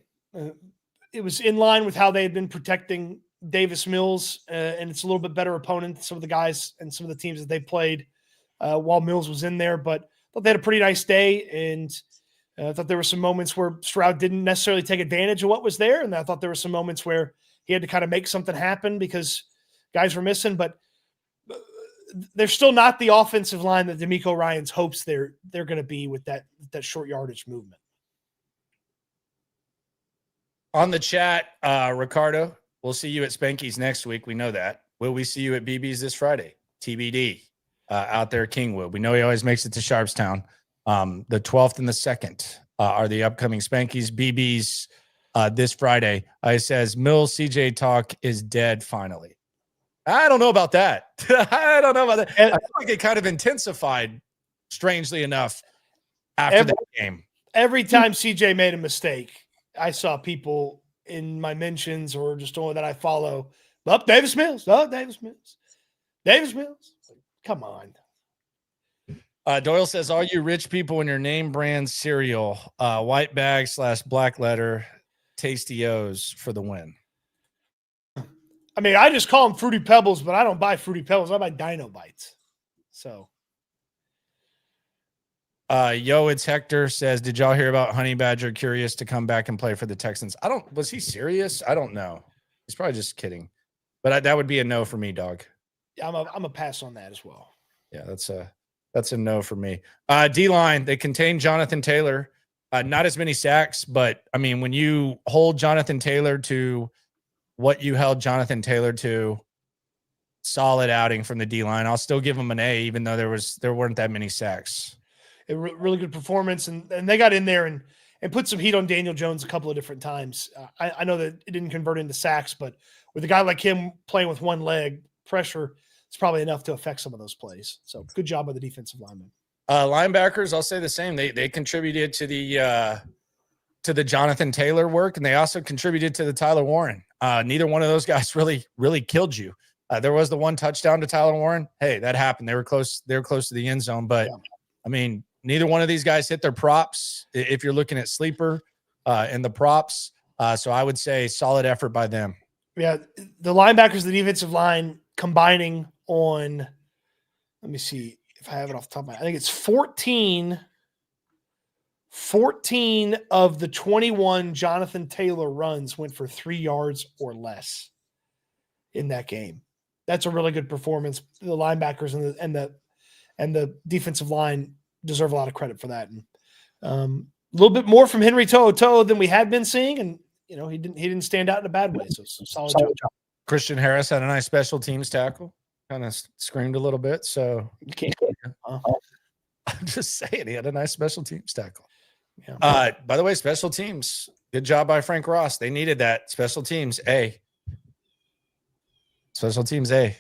It was in line with how they had been protecting Davis Mills, and it's a little bit better opponent than some of the guys and some of the teams that they played while Mills was in there. But I thought they had a pretty nice day, and I thought there were some moments where Stroud didn't necessarily take advantage of what was there, and I thought there were some moments where he had to kind of make something happen because guys were missing. But they're still not the offensive line that DeMeco Ryans hopes they're going to be with that short yardage movement.
On the chat, Ricardo, we'll see you at Spanky's next week. We know that. Will we see you at BB's this Friday? TBD. Out there, Kingwood. We know he always makes it to Sharpstown. The 12th and the 2nd are the upcoming Spanky's. BB's this Friday. It says Mills CJ talk is dead finally. I don't know about that. I don't know about that. I feel like it kind of intensified, strangely enough, after that game.
Every time CJ made a mistake, I saw people in my mentions or just on that I follow, Davis Mills. Davis Mills. Davis Mills. Come on.
Doyle says, all you rich people in your name brand cereal, white bag / black letter, Tasty O's for the win.
I mean, I just call them Fruity Pebbles, but I don't buy Fruity Pebbles. I buy Dino Bites. So.
It's Hector says, did y'all hear about Honey Badger curious to come back and play for the Texans? Was he serious? I don't know. He's probably just kidding. But that would be a no for me, dog.
Yeah, I'm a pass on that as well.
Yeah, that's a no for me. D-line, they contain Jonathan Taylor. Not as many sacks, but I mean, when you hold Jonathan Taylor to what you held Jonathan Taylor to, solid outing from the D-line. I'll still give him an A, even though there weren't that many sacks.
A really good performance, and they got in there and put some heat on Daniel Jones a couple of different times. I know that it didn't convert into sacks, but with a guy like him playing with one leg, pressure is probably enough to affect some of those plays. So good job by the defensive lineman.
Linebackers, I'll say the same. They contributed to the Jonathan Taylor work, and they also contributed to the Tyler Warren. Neither one of those guys really killed you. There was the one touchdown to Tyler Warren. Hey, that happened. They were close to the end zone, but I mean, neither one of these guys hit their props if you're looking at sleeper and the props. So I would say solid effort by them.
Yeah, the linebackers, the defensive line combining on, let me see if I have it off the top of my head. I think it's 14 of the 21 Jonathan Taylor runs went for 3 yards or less in that game. That's a really good performance. The linebackers and the defensive line deserve a lot of credit for that. And a little bit more from Henry To'o than we had been seeing, and he didn't stand out in a bad way. So solid job.
Christian Harris had a nice special teams tackle. Kind of screamed a little bit. So
you can't.
I'm just saying he had a nice special teams tackle.
Yeah.
By the way, special teams, good job by Frank Ross. They needed that. Special teams A. Special teams A.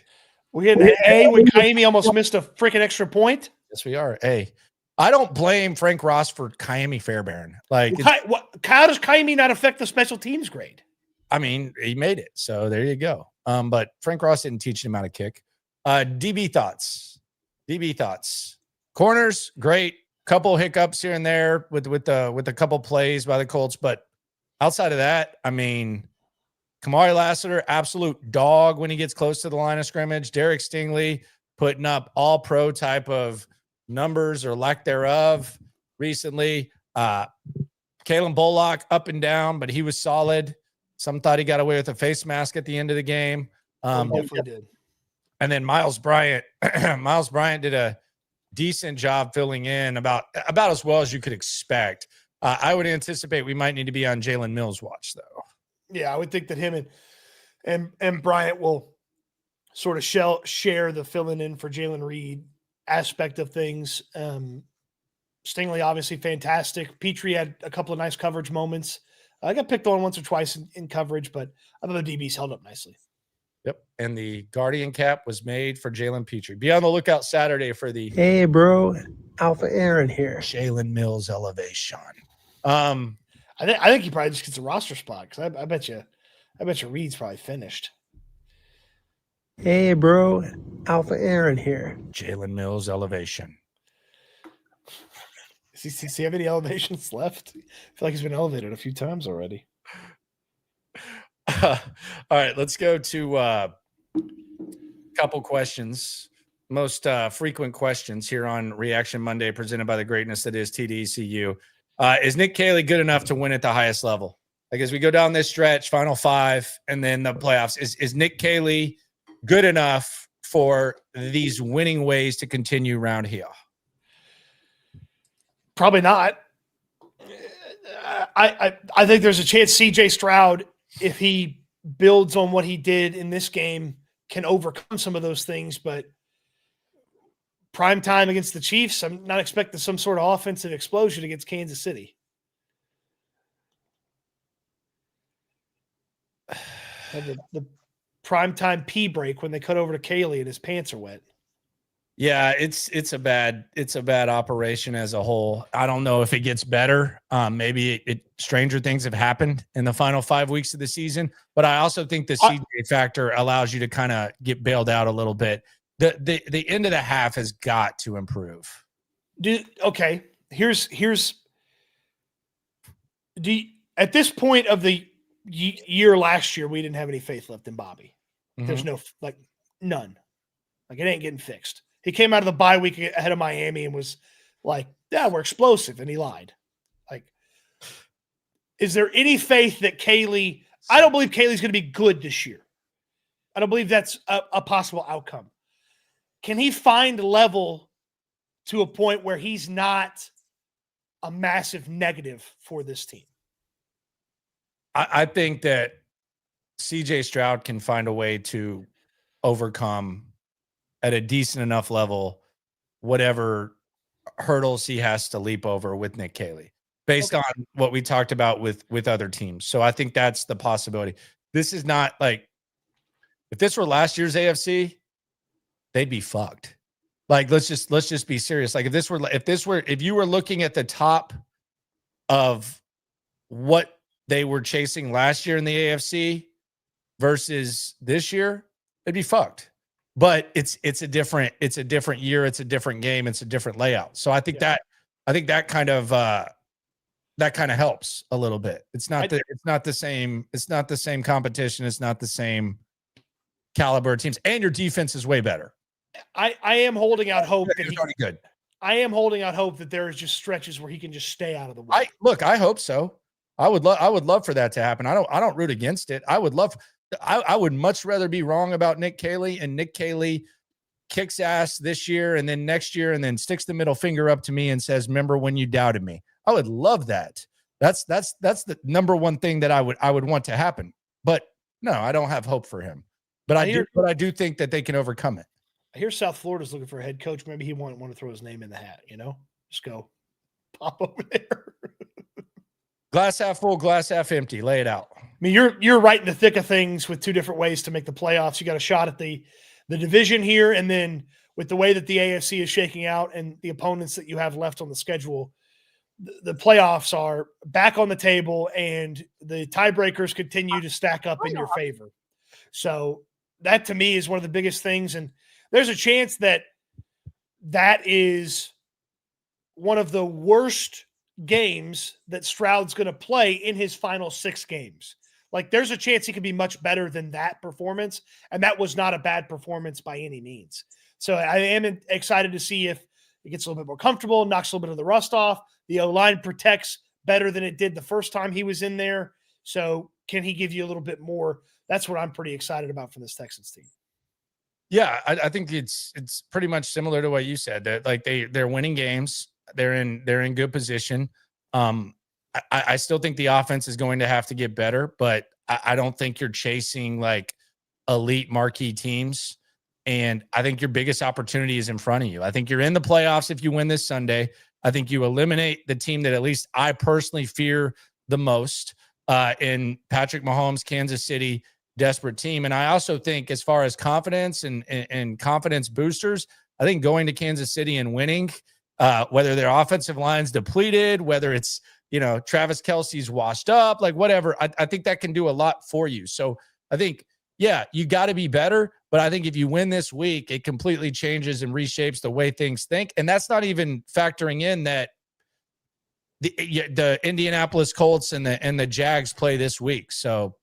We had an A when Kaimi almost missed a freaking extra point.
Yes, we are. A. I don't blame Frank Ross for Kaimi Fairbairn. Like,
how does Kaimi not affect the special teams grade?
I mean, he made it, so there you go. But Frank Ross didn't teach him how to kick. DB thoughts. Corners, great. Couple hiccups here and there with a couple plays by the Colts, but outside of that, I mean, Kamari Lassiter, absolute dog when he gets close to the line of scrimmage. Derek Stingley putting up all pro type of numbers or lack thereof recently. Kalen Bullock up and down, but he was solid. Some thought he got away with a face mask at the end of the game.
Definitely did.
And then Miles Bryant. Miles Bryant did a decent job filling in about as well as you could expect. I would anticipate we might need to be on Jalen Mills' watch, though.
Yeah, I would think that him and Bryant will sort of share the filling in for Jalen Reed aspect of things. Stingley, obviously fantastic. Petrie had a couple of nice coverage moments. I got picked on once or twice in coverage, but I thought the DBs held up nicely.
Yep. And the Guardian cap was made for Jalen Petrie. Be on the lookout Saturday for the
Hey, bro. Alpha Aaron here.
Jalen Mills elevation.
I think he probably just gets a roster spot because I bet you Reed's probably finished.
Hey, bro. Alpha Aaron here.
Jalen Mills elevation.
Does he have any elevations left? I feel like he's been elevated a few times already.
All right, let's go to a couple questions. Most frequent questions here on Reaction Monday presented by the greatness that is TDECU. Is Nick Caley good enough to win at the highest level? Like as we go down this stretch, final five, and then the playoffs, is Nick Caley good enough for these winning ways to continue around here?
Probably not. I think there's a chance CJ Stroud, if he builds on what he did in this game, can overcome some of those things. But prime time against the Chiefs, I'm not expecting some sort of offensive explosion against Kansas City. The primetime pee break when they cut over to Caley and his pants are wet.
Yeah, it's a bad operation as a whole. I don't know if it gets better. Maybe stranger things have happened in the final 5 weeks of the season, but I also think the CJ factor allows you to kind of get bailed out a little bit. The end of the half has got to improve.
At this point of the year last year, we didn't have any faith left in Bobby.
Mm-hmm.
There's none. Like it ain't getting fixed. He came out of the bye week ahead of Miami and was like, yeah, we're explosive. And he lied. Like, is there any faith that Caley – I don't believe Caley's going to be good this year. I don't believe that's a possible outcome. Can he find level to a point where he's not a massive negative for this team?
I think that CJ Stroud can find a way to overcome at a decent enough level whatever hurdles he has to leap over with Nick Caley based on what we talked about with other teams. So I think that's the possibility. This is not like if this were last year's AFC, they'd be fucked. Like let's just be serious. Like if you were looking at the top of what they were chasing last year in the AFC versus this year, it'd be fucked. But it's a different year, it's a different game, it's a different layout. So I think that kind of helps a little bit. It's not the same competition, it's not the same caliber of teams, and your defense is way better.
I am holding out hope that
he's already good.
I am holding out hope that there is just stretches where he can just stay out of the way.
I hope so. I would love for that to happen. I don't root against it. I would much rather be wrong about Nick Caley and Nick Caley kicks ass this year and then next year and then sticks the middle finger up to me and says, "Remember when you doubted me?" I would love that. That's the number one thing that I would want to happen. But no, I don't have hope for him. But I do think that they can overcome it.
I hear South Florida's looking for a head coach. Maybe he won't want to throw his name in the hat, Just go pop over there.
Glass half full, glass half empty. Lay it out.
I mean, you're right in the thick of things with two different ways to make the playoffs. You got a shot at the division here, and then with the way that the AFC is shaking out and the opponents that you have left on the schedule, the playoffs are back on the table and the tiebreakers continue to stack up in your favor. So that to me is one of the biggest things. And there's a chance that is one of the worst games that Stroud's going to play in his final 6 games. Like there's a chance he could be much better than that performance. And that was not a bad performance by any means. So I am excited to see if it gets a little bit more comfortable, knocks a little bit of the rust off. The O-line protects better than it did the first time he was in there. So can he give you a little bit more? That's what I'm pretty excited about from this Texans team.
Yeah, I think it's pretty much similar to what you said. That like they're winning games. They're in good position. I still think the offense is going to have to get better, but I don't think you're chasing like elite marquee teams. And I think your biggest opportunity is in front of you. I think you're in the playoffs if you win this Sunday. I think you eliminate the team that at least I personally fear the most in Patrick Mahomes, Kansas City, desperate team. And I also think as far as confidence and confidence boosters, I think going to Kansas City and winning, whether their offensive line's depleted, whether it's, Travis Kelce's washed up, like whatever, I think that can do a lot for you. So I think, yeah, you got to be better. But I think if you win this week, it completely changes and reshapes the way things think. And that's not even factoring in that the Indianapolis Colts and the Jags play this week. So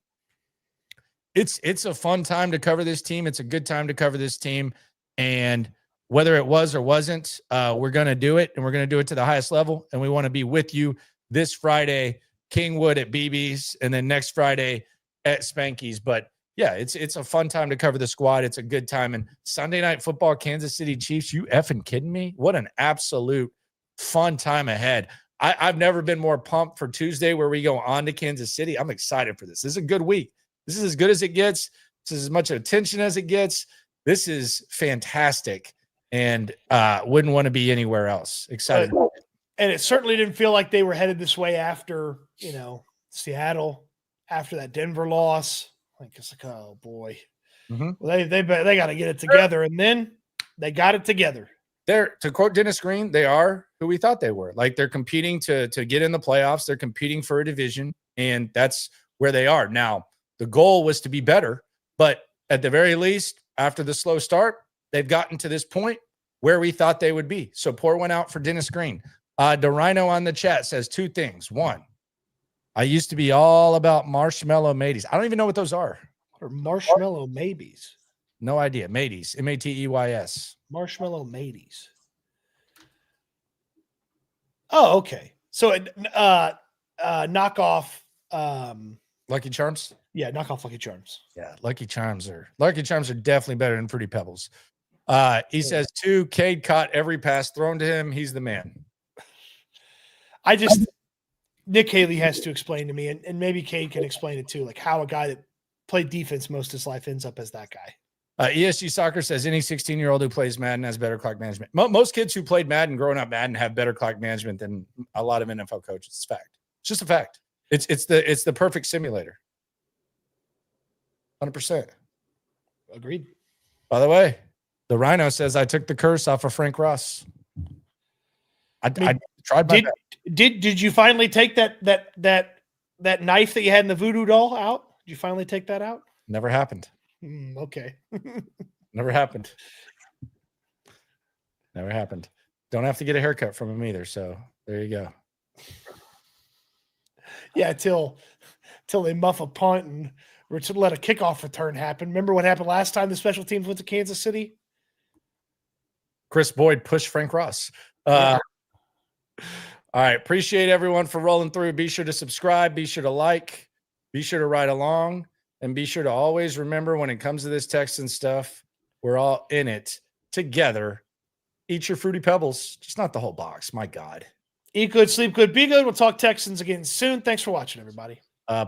it's a fun time to cover this team. It's a good time to cover this team. And whether it was or wasn't, we're going to do it, and we're going to do it to the highest level. And we want to be with you this Friday, Kingwood at BB's, and then next Friday at Spanky's. But yeah, it's a fun time to cover the squad. It's a good time. And Sunday Night Football, Kansas City Chiefs, you effing kidding me? What an absolute fun time ahead. I've never been more pumped for Tuesday where we go on to Kansas City. I'm excited for this. This is a good week. This is as good as it gets. This is as much attention as it gets. This is fantastic, and wouldn't want to be anywhere else. Excited.
And it certainly didn't feel like they were headed this way after, Seattle, after that Denver loss. Like, it's like, oh boy, well, they got to get it together, and then they got it together.
They're, to quote Dennis Green, they are who we thought they were. Like, they're competing to get in the playoffs. They're competing for a division, and that's where they are now. The goal was to be better, but at the very least, after the slow start, they've gotten to this point where we thought they would be. So pour one out for Dennis Green. DeRhino on the chat says 2 things. 1, I used to be all about marshmallow mateys. I don't even know what those are.
Or marshmallow maybes.
No idea. Mateys. Mateys.
Marshmallow mateys. Oh, okay. So knock off
Lucky Charms?
Yeah, knock off Lucky Charms.
Yeah, Lucky Charms are definitely better than Fruity Pebbles. He says 2, Cade caught every pass thrown to him. He's the man.
Nick Haley has to explain to me, and maybe Cade can explain it too, like how a guy that played defense most of his life ends up as that guy.
ESG Soccer says any 16-year-old who plays Madden has better clock management. Most kids who played Madden growing up Madden have better clock management than a lot of NFL coaches. It's a fact. It's just a fact. It's the perfect simulator. 100%.
Agreed.
By the way, the Rhino says I took the curse off of Frank Ross. I tried my best.
Did you finally take that knife that you had in the voodoo doll out? Did you finally take that out?
Never happened.
Okay.
Never happened. Never happened. Don't have to get a haircut from him either. So there you go.
Yeah, till they muff a punt and to let a kickoff return happen. Remember what happened last time the special teams went to Kansas City?
Chris Boyd pushed Frank Ross. All right. Appreciate everyone for rolling through. Be sure to subscribe. Be sure to like. Be sure to ride along. And be sure to always remember when it comes to this Texan stuff, we're all in it together. Eat your Fruity Pebbles. Just not the whole box. My God.
Eat good, sleep good, be good. We'll talk Texans again soon. Thanks for watching, everybody.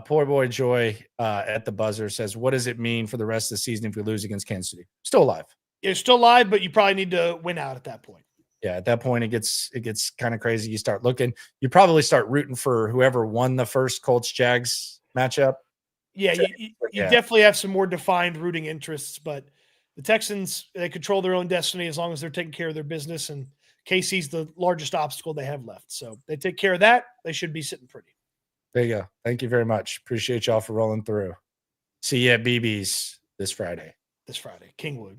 Poor boy Joy at the buzzer says, what does it mean for the rest of the season if we lose against Kansas City? Still alive.
You're still alive, but you probably need to win out at that point.
Yeah, at that point, it gets kind of crazy. You start looking. You probably start rooting for whoever won the first Colts-Jags matchup.
Yeah, you definitely have some more defined rooting interests, but The Texans, they control their own destiny as long as they're taking care of their business, and KC's the largest obstacle they have left. So they take care of that, they should be sitting pretty.
There you go. Thank you very much. Appreciate y'all for rolling through. See you at BB's this Friday.
This Friday, Kingwood.